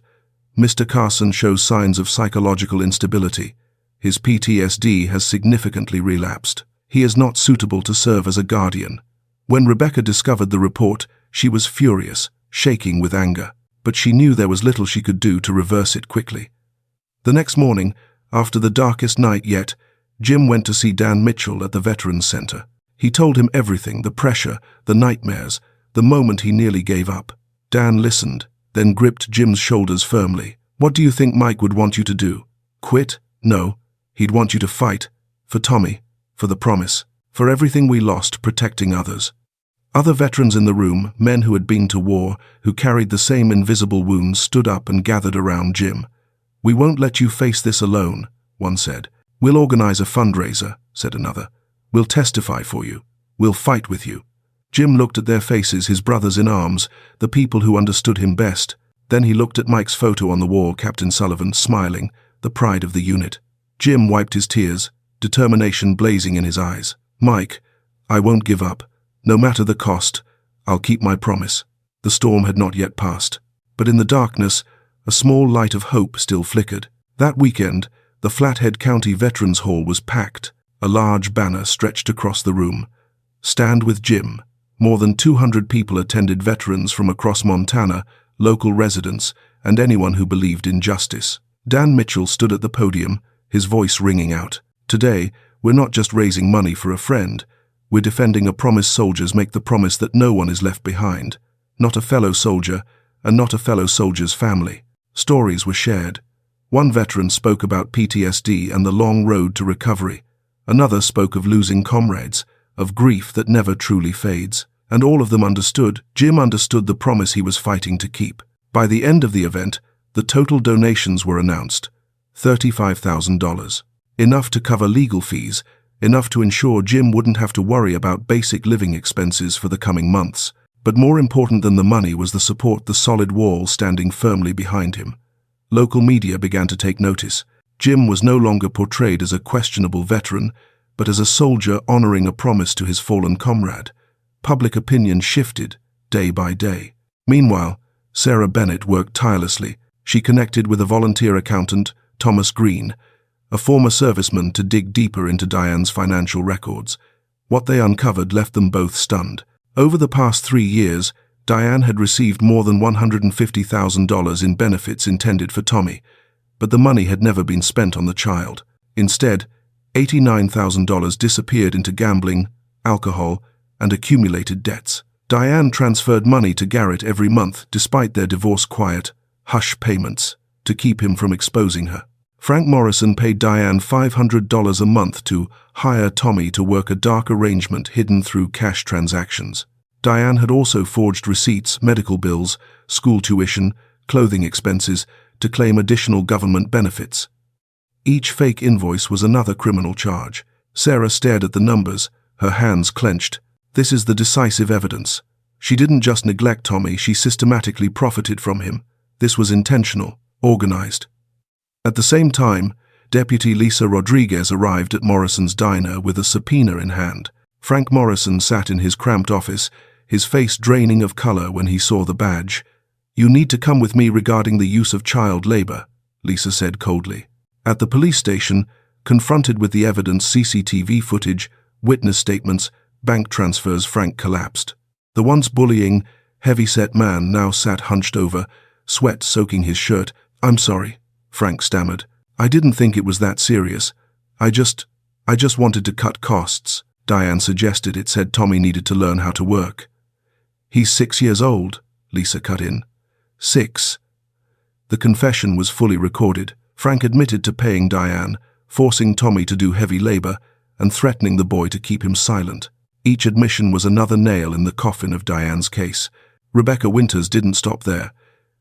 "Mr. Carson shows signs of psychological instability. His PTSD has significantly relapsed. He is not suitable to serve as a guardian." When Rebecca discovered the report, she was furious, shaking with anger, but she knew there was little she could do to reverse it quickly. The next morning, after the darkest night yet, Jim went to see Dan Mitchell at the Veterans Center. He told him everything, the pressure, the nightmares, the moment he nearly gave up. Dan listened, then gripped Jim's shoulders firmly. "What do you think Mike would want you to do? Quit? No. He'd want you to fight. For Tommy. For the promise. For everything we lost protecting others." Other veterans in the room, men who had been to war, who carried the same invisible wounds, stood up and gathered around Jim. "We won't let you face this alone," one said. "We'll organize a fundraiser," said another. "We'll testify for you. We'll fight with you." Jim looked at their faces, his brothers in arms, the people who understood him best. Then he looked at Mike's photo on the wall, Captain Sullivan, smiling, the pride of the unit. Jim wiped his tears, determination blazing in his eyes. "Mike, I won't give up. No matter the cost, I'll keep my promise." The storm had not yet passed, but in the darkness, a small light of hope still flickered. That weekend, the Flathead County Veterans Hall was packed. A large banner stretched across the room. "Stand with Jim." More than 200 people attended, veterans from across Montana, local residents, and anyone who believed in justice. Dan Mitchell stood at the podium, his voice ringing out. "Today, we're not just raising money for a friend. We're defending a promise soldiers make, the promise that no one is left behind. Not a fellow soldier, and not a fellow soldier's family." Stories were shared. One veteran spoke about PTSD and the long road to recovery. Another spoke of losing comrades, of grief that never truly fades. And all of them understood. Jim understood the promise he was fighting to keep. By the end of the event, the total donations were announced. $35,000. Enough to cover legal fees, enough to ensure Jim wouldn't have to worry about basic living expenses for the coming months. But more important than the money was the support, the solid wall standing firmly behind him. Local media began to take notice. Jim was no longer portrayed as a questionable veteran, but as a soldier honoring a promise to his fallen comrade. Public opinion shifted day by day. Meanwhile, Sarah Bennett worked tirelessly. She connected with a volunteer accountant, Thomas Green, a former serviceman, to dig deeper into Diane's financial records. What they uncovered left them both stunned. Over the past 3 years, Diane had received more than $150,000 in benefits intended for Tommy, but the money had never been spent on the child. Instead, $89,000 disappeared into gambling, alcohol, and accumulated debts. Diane transferred money to Garrett every month, despite their divorce-quiet, hush payments, to keep him from exposing her. Frank Morrison paid Diane $500 a month to hire Tommy to work a dark arrangement hidden through cash transactions. Diane had also forged receipts, medical bills, school tuition, clothing expenses, to claim additional government benefits. Each fake invoice was another criminal charge. Sarah stared at the numbers, her hands clenched. This is the decisive evidence. She didn't just neglect Tommy, she systematically profited from him. This was intentional, organized. At the same time, Deputy Lisa Rodriguez arrived at Morrison's diner with a subpoena in hand. Frank Morrison sat in his cramped office, his face draining of color when he saw the badge. "You need to come with me regarding the use of child labor," Lisa said coldly. At the police station, confronted with the evidence, CCTV footage, witness statements, bank transfers, Frank collapsed. The once bullying, heavy-set man now sat hunched over, sweat soaking his shirt. "I'm sorry," Frank stammered. "I didn't think it was that serious. I just wanted to cut costs." Diane suggested. "It said Tommy needed to learn how to work." "He's 6 years old," Lisa cut in. 6. The confession was fully recorded. Frank admitted to paying Diane, forcing Tommy to do heavy labor, and threatening the boy to keep him silent. Each admission was another nail in the coffin of Diane's case. Rebecca Winters didn't stop there.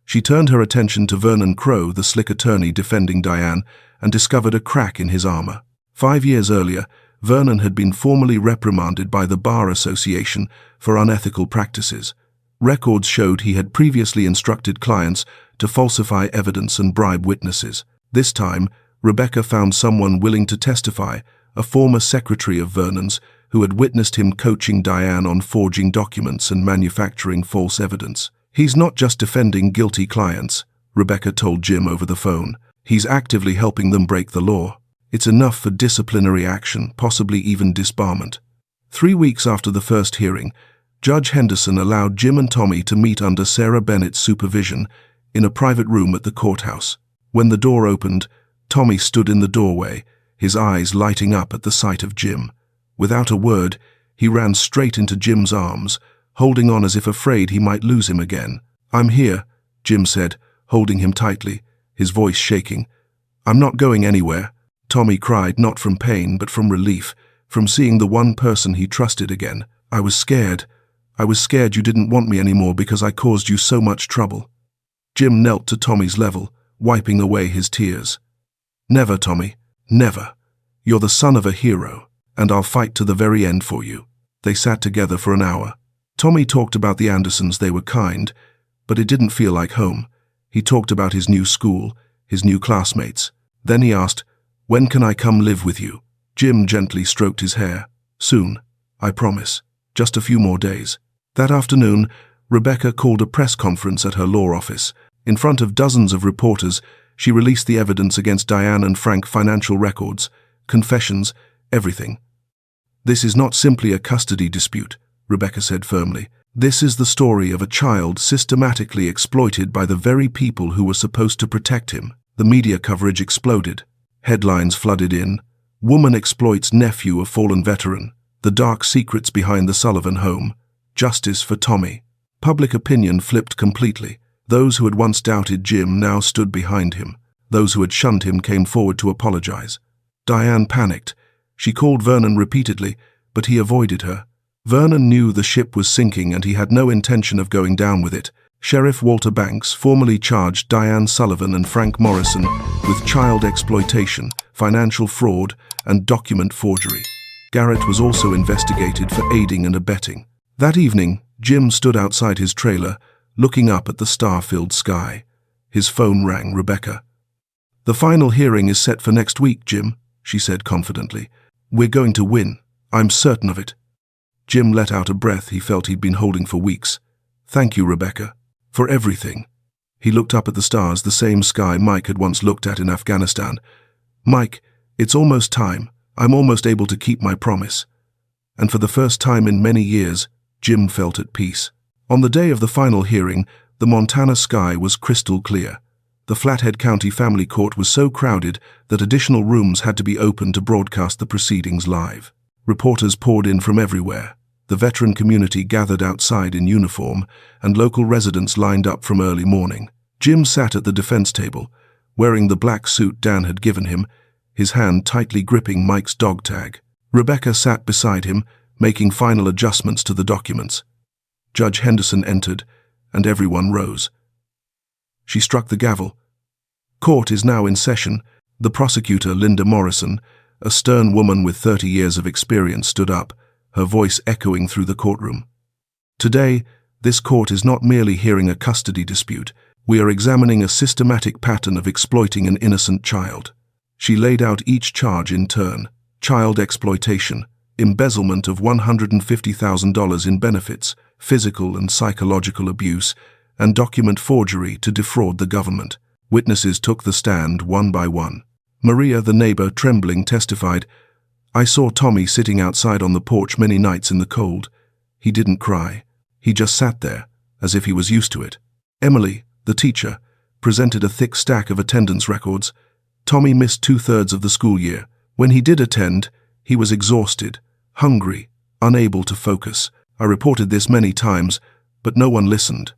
She turned her attention to Vernon Crowe, the slick attorney defending Diane, and discovered a crack in his armor. 5 years earlier, Vernon had been formally reprimanded by the Bar Association for unethical practices. Records showed he had previously instructed clients to falsify evidence and bribe witnesses. This time, Rebecca found someone willing to testify, a former secretary of Vernon's, who had witnessed him coaching Diane on forging documents and manufacturing false evidence. "He's not just defending guilty clients," Rebecca told Jim over the phone. "He's actively helping them break the law. It's enough for disciplinary action, possibly even disbarment." 3 weeks after the first hearing, Judge Henderson allowed Jim and Tommy to meet under Sarah Bennett's supervision in a private room at the courthouse. When the door opened, Tommy stood in the doorway, his eyes lighting up at the sight of Jim. Without a word, he ran straight into Jim's arms, holding on as if afraid he might lose him again. "I'm here," Jim said, holding him tightly, his voice shaking. "I'm not going anywhere," Tommy cried, not from pain but from relief, from seeing the one person he trusted again. I was scared you didn't want me anymore because I caused you so much trouble." Jim knelt to Tommy's level, wiping away his tears. "Never, Tommy, never. You're the son of a hero, and I'll fight to the very end for you." They sat together for an hour. Tommy talked about the Andersons. They were kind, but it didn't feel like home. He talked about his new school, his new classmates. Then he asked, "When can I come live with you?" Jim gently stroked his hair. "Soon, I promise. Just a few more days." That afternoon, Rebecca called a press conference at her law office. In front of dozens of reporters, she released the evidence against Diane and Frank: financial records, confessions, everything. "This is not simply a custody dispute," Rebecca said firmly. "This is the story of a child systematically exploited by the very people who were supposed to protect him." The media coverage exploded. Headlines flooded in. "Woman exploits nephew of fallen veteran. The dark secrets behind the Sullivan home. Justice for Tommy." Public opinion flipped completely. Those who had once doubted Jim now stood behind him. Those who had shunned him came forward to apologize. Diane panicked. She called Vernon repeatedly, but he avoided her. Vernon knew the ship was sinking and he had no intention of going down with it. Sheriff Walter Banks formally charged Diane Sullivan and Frank Morrison with child exploitation, financial fraud, and document forgery. Garrett was also investigated for aiding and abetting. That evening, Jim stood outside his trailer, looking up at the star-filled sky. His phone rang. Rebecca. "The final hearing is set for next week, Jim," she said confidently. "We're going to win. I'm certain of it." Jim let out a breath he felt he'd been holding for weeks. "Thank you, Rebecca, for everything." He looked up at the stars, the same sky Mike had once looked at in Afghanistan. "Mike, it's almost time. I'm almost able to keep my promise." And for the first time in many years, Jim felt at peace. On the day of the final hearing, the Montana sky was crystal clear. The Flathead County Family Court was so crowded that additional rooms had to be opened to broadcast the proceedings live. Reporters poured in from everywhere. The veteran community gathered outside in uniform, and local residents lined up from early morning. Jim sat at the defense table, wearing the black suit Dan had given him, his hand tightly gripping Mike's dog tag. Rebecca sat beside him, making final adjustments to the documents. Judge Henderson entered, and everyone rose. She struck the gavel. "Court is now in session." The prosecutor, Linda Morrison, a stern woman with 30 years of experience, stood up, her voice echoing through the courtroom. "Today, this court is not merely hearing a custody dispute. We are examining a systematic pattern of exploiting an innocent child." She laid out each charge in turn: child exploitation, embezzlement of $150,000 in benefits, physical and psychological abuse, and document forgery to defraud the government. Witnesses took the stand one by one. Maria, the neighbor, trembling, testified, "I saw Tommy sitting outside on the porch many nights in the cold. He didn't cry. He just sat there, as if he was used to it." Emily, the teacher, presented a thick stack of attendance records. "Tommy missed 2/3 of the school year. When he did attend, he was exhausted, hungry, unable to focus. I reported this many times, but no one listened."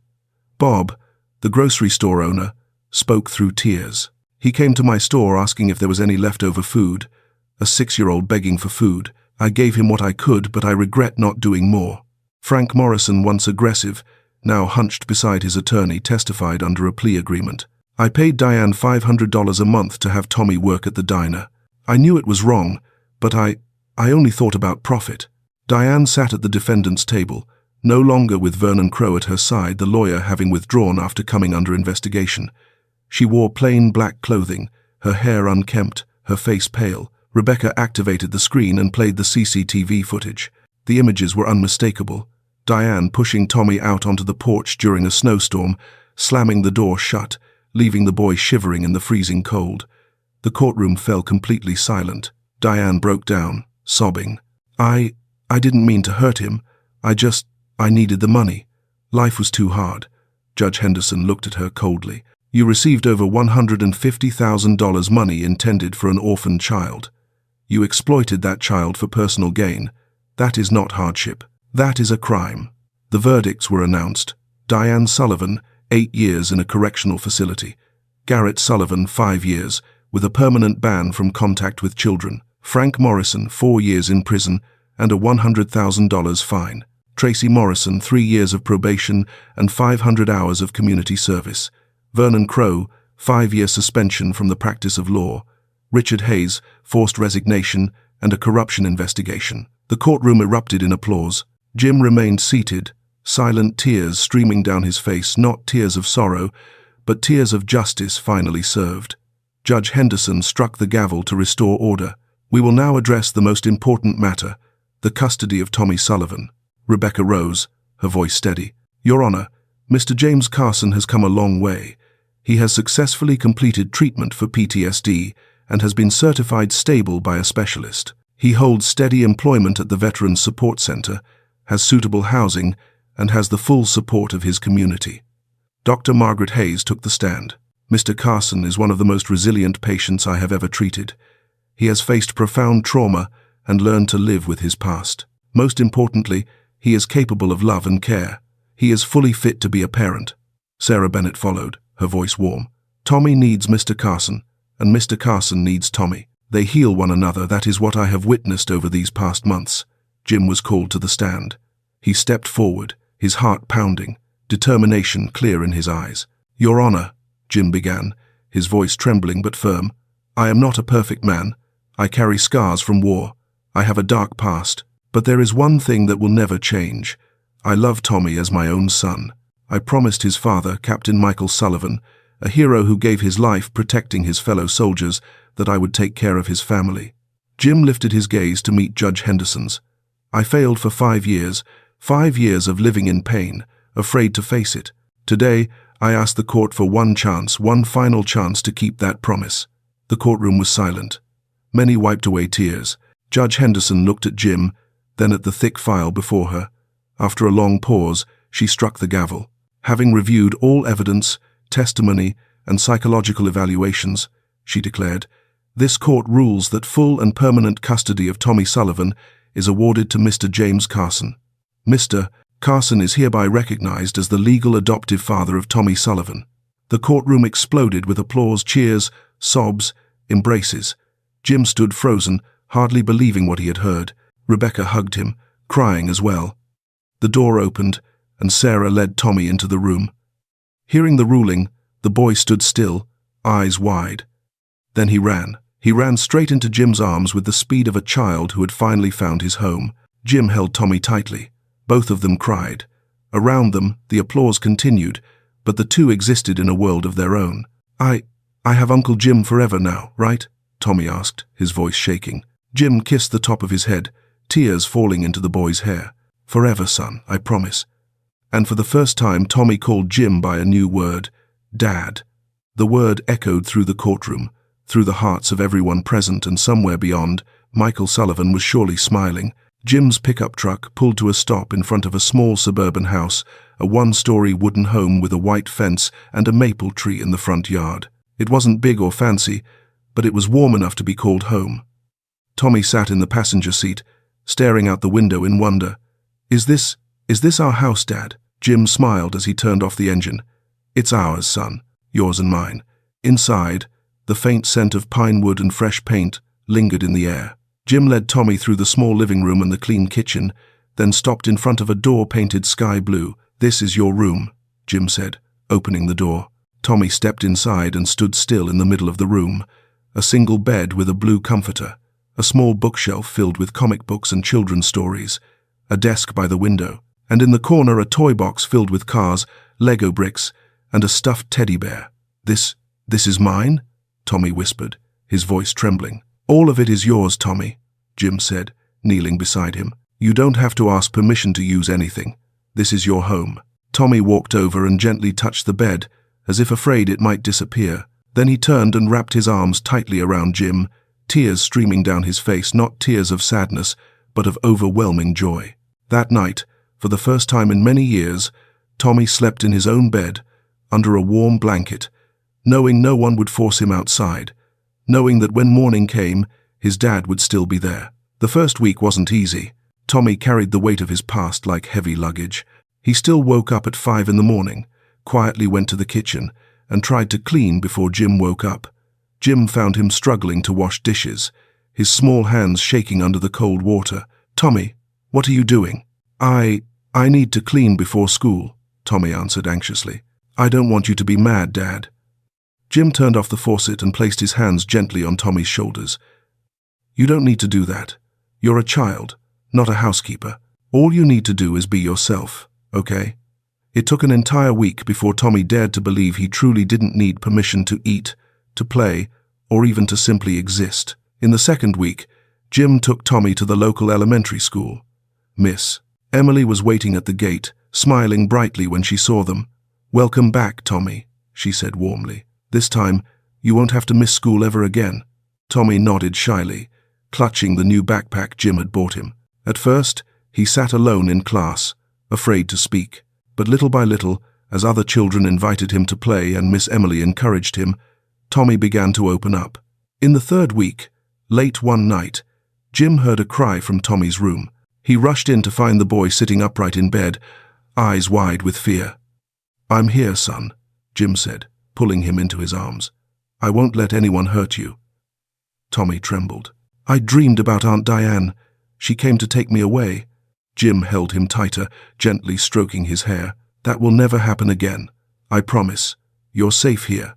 Bob, the grocery store owner, spoke through tears. "He came to my store asking if there was any leftover food. A 6-year-old begging for food. I gave him what I could, but I regret not doing more." Frank Morrison, once aggressive, now hunched beside his attorney, testified under a plea agreement. "I paid Diane $500 a month to have Tommy work at the diner. I knew it was wrong, but I only thought about profit." Diane sat at the defendant's table, no longer with Vernon Crowe at her side, the lawyer having withdrawn after coming under investigation. She wore plain black clothing, her hair unkempt, her face pale. Rebecca activated the screen and played the CCTV footage. The images were unmistakable. Diane pushing Tommy out onto the porch during a snowstorm, slamming the door shut, leaving the boy shivering in the freezing cold. The courtroom fell completely silent. Diane broke down, sobbing. I didn't mean to hurt him. I needed the money. Life was too hard." Judge Henderson looked at her coldly. "You received over $150,000 money intended for an orphan child. You exploited that child for personal gain. That is not hardship. That is a crime." The verdicts were announced. Diane Sullivan, 8 years in a correctional facility. Garrett Sullivan, 5 years, with a permanent ban from contact with children. Frank Morrison, 4 years in prison and a $100,000 fine. Tracy Morrison, 3 years of probation and 500 hours of community service. Vernon Crowe, 5-year suspension from the practice of law. Richard Hayes, forced resignation and a corruption investigation. The courtroom erupted in applause. Jim remained seated, silent, tears streaming down his face, not tears of sorrow, but tears of justice finally served. Judge Henderson struck the gavel to restore order. "We will now address the most important matter, the custody of Tommy Sullivan." Rebecca rose, her voice steady. "Your Honor, Mr. James Carson has come a long way. He has successfully completed treatment for PTSD and has been certified stable by a specialist. He holds steady employment at the Veterans Support Center, has suitable housing, and has the full support of his community." Dr. Margaret Hayes took the stand. "Mr. Carson is one of the most resilient patients I have ever treated. He has faced profound trauma and learned to live with his past. Most importantly, he is capable of love and care. He is fully fit to be a parent." Sarah Bennett followed, her voice warm. "Tommy needs Mr. Carson, and Mr. Carson needs Tommy. They heal one another. That is what I have witnessed over these past months." Jim was called to the stand. He stepped forward, his heart pounding, determination clear in his eyes. "Your Honor," Jim began, his voice trembling but firm, "I am not a perfect man. I carry scars from war. I have a dark past, but there is one thing that will never change. I love Tommy as my own son. I promised his father, Captain Michael Sullivan, a hero who gave his life protecting his fellow soldiers, that I would take care of his family." Jim lifted his gaze to meet Judge Henderson's. "I failed for 5 years, 5 years of living in pain, afraid to face it. Today, I ask the court for one chance, one final chance to keep that promise." The courtroom was silent. Many wiped away tears. Judge Henderson looked at Jim, then at the thick file before her. After a long pause, she struck the gavel. "Having reviewed all evidence, testimony, and psychological evaluations," she declared, "this court rules that full and permanent custody of Tommy Sullivan is awarded to Mr. James Carson. Mr. Carson is hereby recognized as the legal adoptive father of Tommy Sullivan." The courtroom exploded with applause, cheers, sobs, embraces. Jim stood frozen, hardly believing what he had heard. Rebecca hugged him, crying as well. The door opened, and Sarah led Tommy into the room. Hearing the ruling, the boy stood still, eyes wide. Then he ran. He ran straight into Jim's arms with the speed of a child who had finally found his home. Jim held Tommy tightly. Both of them cried. Around them, the applause continued, but the two existed in a world of their own. I have Uncle Jim forever now, right?" Tommy asked, his voice shaking. Jim kissed the top of his head, tears falling into the boy's hair. "Forever, son, I promise." And for the first time, Tommy called Jim by a new word, Dad. The word echoed through the courtroom, through the hearts of everyone present, and somewhere beyond, Michael Sullivan was surely smiling. Jim's pickup truck pulled to a stop in front of a small suburban house, a one-story wooden home with a white fence and a maple tree in the front yard. It wasn't big or fancy, but it was warm enough to be called home. Tommy sat in the passenger seat, staring out the window in wonder. Is this our house, Dad?" Jim smiled as he turned off the engine. "It's ours, son, yours and mine." Inside, the faint scent of pine wood and fresh paint lingered in the air. Jim led Tommy through the small living room and the clean kitchen, then stopped in front of a door painted sky blue. "This is your room," Jim said, opening the door. Tommy stepped inside and stood still in the middle of the room. A single bed with a blue comforter, a small bookshelf filled with comic books and children's stories, a desk by the window, and in the corner a toy box filled with cars, Lego bricks, and a stuffed teddy bear. This is mine?" Tommy whispered, his voice trembling. "All of it is yours, Tommy," Jim said, kneeling beside him. "You don't have to ask permission to use anything. This is your home." Tommy walked over and gently touched the bed, as if afraid it might disappear. Then he turned and wrapped his arms tightly around Jim, tears streaming down his face, not tears of sadness, but of overwhelming joy. That night, for the first time in many years, Tommy slept in his own bed, under a warm blanket, knowing no one would force him outside, knowing that when morning came, his dad would still be there. The first week wasn't easy. Tommy carried the weight of his past like heavy luggage. He still woke up at 5 in the morning, quietly went to the kitchen, and tried to clean before Jim woke up. Jim found him struggling to wash dishes, his small hands shaking under the cold water. "Tommy, what are you doing?" I need to clean before school," Tommy answered anxiously. "I don't want you to be mad, Dad." Jim turned off the faucet and placed his hands gently on Tommy's shoulders. "You don't need to do that. You're a child, not a housekeeper. All you need to do is be yourself, okay?" It took an entire week before Tommy dared to believe he truly didn't need permission to eat, to play, or even to simply exist. In the second week, Jim took Tommy to the local elementary school. Miss Emily was waiting at the gate, smiling brightly when she saw them. "Welcome back, Tommy," she said warmly. "This time, you won't have to miss school ever again." Tommy nodded shyly, clutching the new backpack Jim had bought him. At first, he sat alone in class, afraid to speak. But little by little, as other children invited him to play and Miss Emily encouraged him, Tommy began to open up. In the third week, late one night, Jim heard a cry from Tommy's room. He rushed in to find the boy sitting upright in bed, eyes wide with fear. "I'm here, son," Jim said, pulling him into his arms. "I won't let anyone hurt you." Tommy trembled. "I dreamed about Aunt Diane. She came to take me away." Jim held him tighter, gently stroking his hair. "That will never happen again. I promise. You're safe here."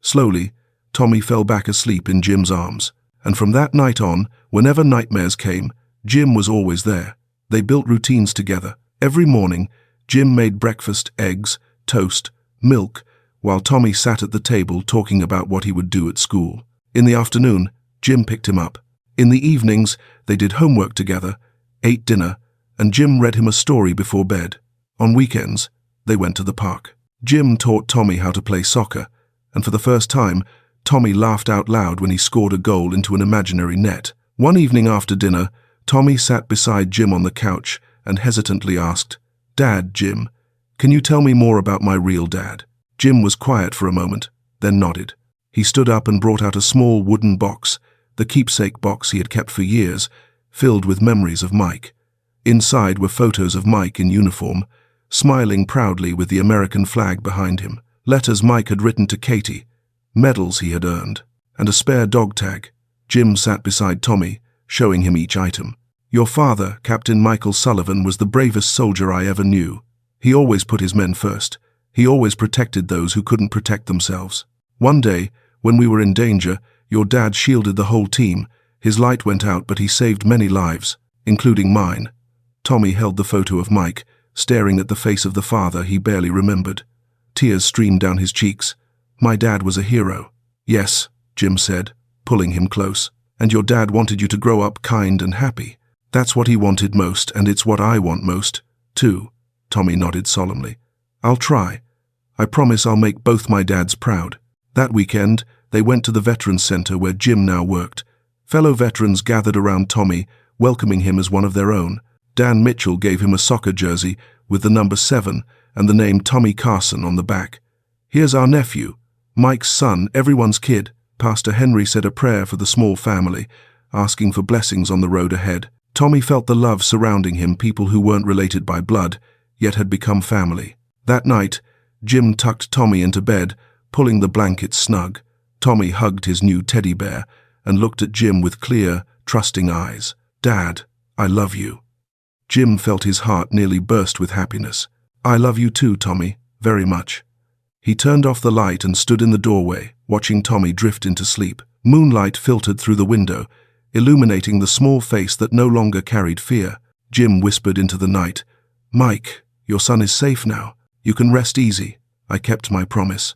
Slowly, Tommy fell back asleep in Jim's arms. And from that night on, whenever nightmares came, Jim was always there. They built routines together. Every morning, Jim made breakfast, eggs, toast, milk, while Tommy sat at the table talking about what he would do at school. In the afternoon, Jim picked him up. In the evenings, they did homework together, ate dinner, and Jim read him a story before bed. On weekends, they went to the park. Jim taught Tommy how to play soccer, and for the first time, Tommy laughed out loud when he scored a goal into an imaginary net. One evening after dinner, Tommy sat beside Jim on the couch and hesitantly asked, "Dad, Jim, can you tell me more about my real dad?" Jim was quiet for a moment, then nodded. He stood up and brought out a small wooden box, the keepsake box he had kept for years, filled with memories of Mike. Inside were photos of Mike in uniform, smiling proudly with the American flag behind him, letters Mike had written to Katie, medals he had earned, and a spare dog tag. Jim sat beside Tommy, showing him each item. "Your father, Captain Michael Sullivan, was the bravest soldier I ever knew. He always put his men first. He always protected those who couldn't protect themselves. One day, when we were in danger, your dad shielded the whole team. His light went out, but he saved many lives, including mine." Tommy held the photo of Mike, staring at the face of the father he barely remembered. Tears streamed down his cheeks. "My dad was a hero." "Yes," Jim said, pulling him close. "And your dad wanted you to grow up kind and happy. That's what he wanted most, and it's what I want most, too." Tommy nodded solemnly. "I'll try. I promise I'll make both my dads proud." That weekend, they went to the Veterans Center where Jim now worked. Fellow veterans gathered around Tommy, welcoming him as one of their own. Dan Mitchell gave him a soccer jersey with the number 7 and the name Tommy Carson on the back. "Here's our nephew, Mike's son, everyone's kid." Pastor Henry said a prayer for the small family, asking for blessings on the road ahead. Tommy felt the love surrounding him, people who weren't related by blood, yet had become family. That night, Jim tucked Tommy into bed, pulling the blankets snug. Tommy hugged his new teddy bear and looked at Jim with clear, trusting eyes. "Dad, I love you." Jim felt his heart nearly burst with happiness. "I love you too, Tommy, very much." He turned off the light and stood in the doorway, watching Tommy drift into sleep. Moonlight filtered through the window, illuminating the small face that no longer carried fear. Jim whispered into the night, "Mike, your son is safe now. You can rest easy. I kept my promise."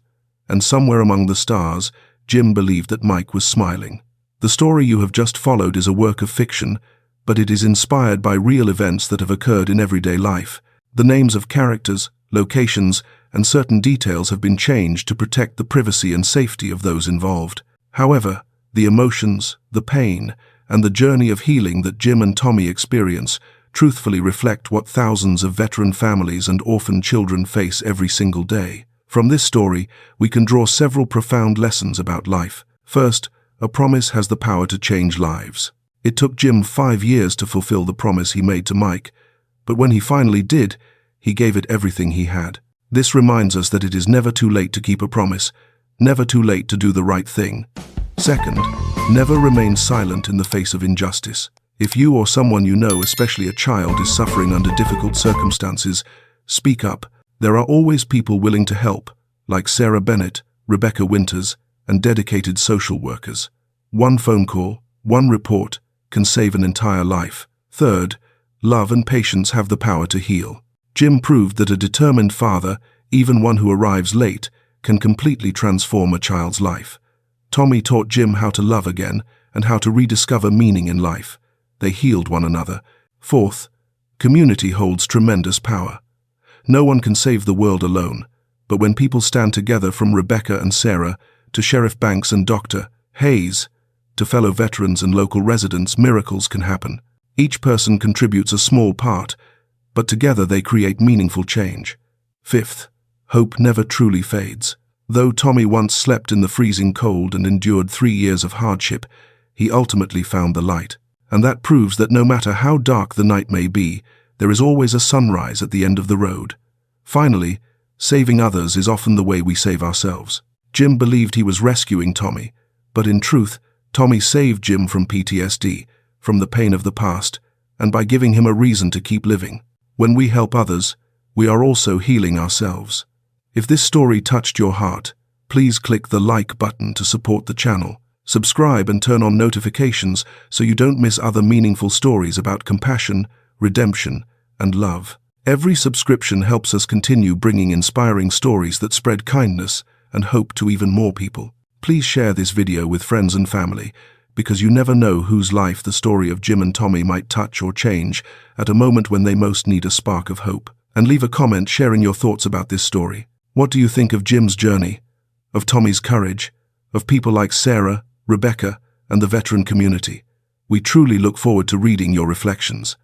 And somewhere among the stars, Jim believed that Mike was smiling. The story you have just followed is a work of fiction, but it is inspired by real events that have occurred in everyday life. The names of characters, locations, and certain details have been changed to protect the privacy and safety of those involved. However, the emotions, the pain, and the journey of healing that Jim and Tommy experience truthfully reflect what thousands of veteran families and orphan children face every single day. From this story, we can draw several profound lessons about life. First, a promise has the power to change lives. It took Jim 5 years to fulfill the promise he made to Mike, but when he finally did, he gave it everything he had. This reminds us that it is never too late to keep a promise, never too late to do the right thing. Second, never remain silent in the face of injustice. If you or someone you know, especially a child, is suffering under difficult circumstances, speak up. There are always people willing to help, like Sarah Bennett, Rebecca Winters, and dedicated social workers. One phone call, one report, can save an entire life. Third, love and patience have the power to heal. Jim proved that a determined father, even one who arrives late, can completely transform a child's life. Tommy taught Jim how to love again and how to rediscover meaning in life. They healed one another. Fourth, community holds tremendous power. No one can save the world alone, but when people stand together, from Rebecca and Sarah to Sheriff Banks and Dr. Hayes to fellow veterans and local residents, miracles can happen. Each person contributes a small part, but together they create meaningful change. Fifth, hope never truly fades. Though Tommy once slept in the freezing cold and endured 3 years of hardship, he ultimately found the light. And that proves that no matter how dark the night may be, there is always a sunrise at the end of the road. Finally, saving others is often the way we save ourselves. Jim believed he was rescuing Tommy, but in truth, Tommy saved Jim from PTSD, from the pain of the past, and by giving him a reason to keep living. When we help others, we are also healing ourselves. If this story touched your heart, please click the like button to support the channel. Subscribe and turn on notifications so you don't miss other meaningful stories about compassion, redemption, and love. Every subscription helps us continue bringing inspiring stories that spread kindness and hope to even more people. Please share this video with friends and family, because you never know whose life the story of Jim and Tommy might touch or change at a moment when they most need a spark of hope. And leave a comment sharing your thoughts about this story. What do you think of Jim's journey, of Tommy's courage, of people like Sarah, Rebecca, and the veteran community? We truly look forward to reading your reflections.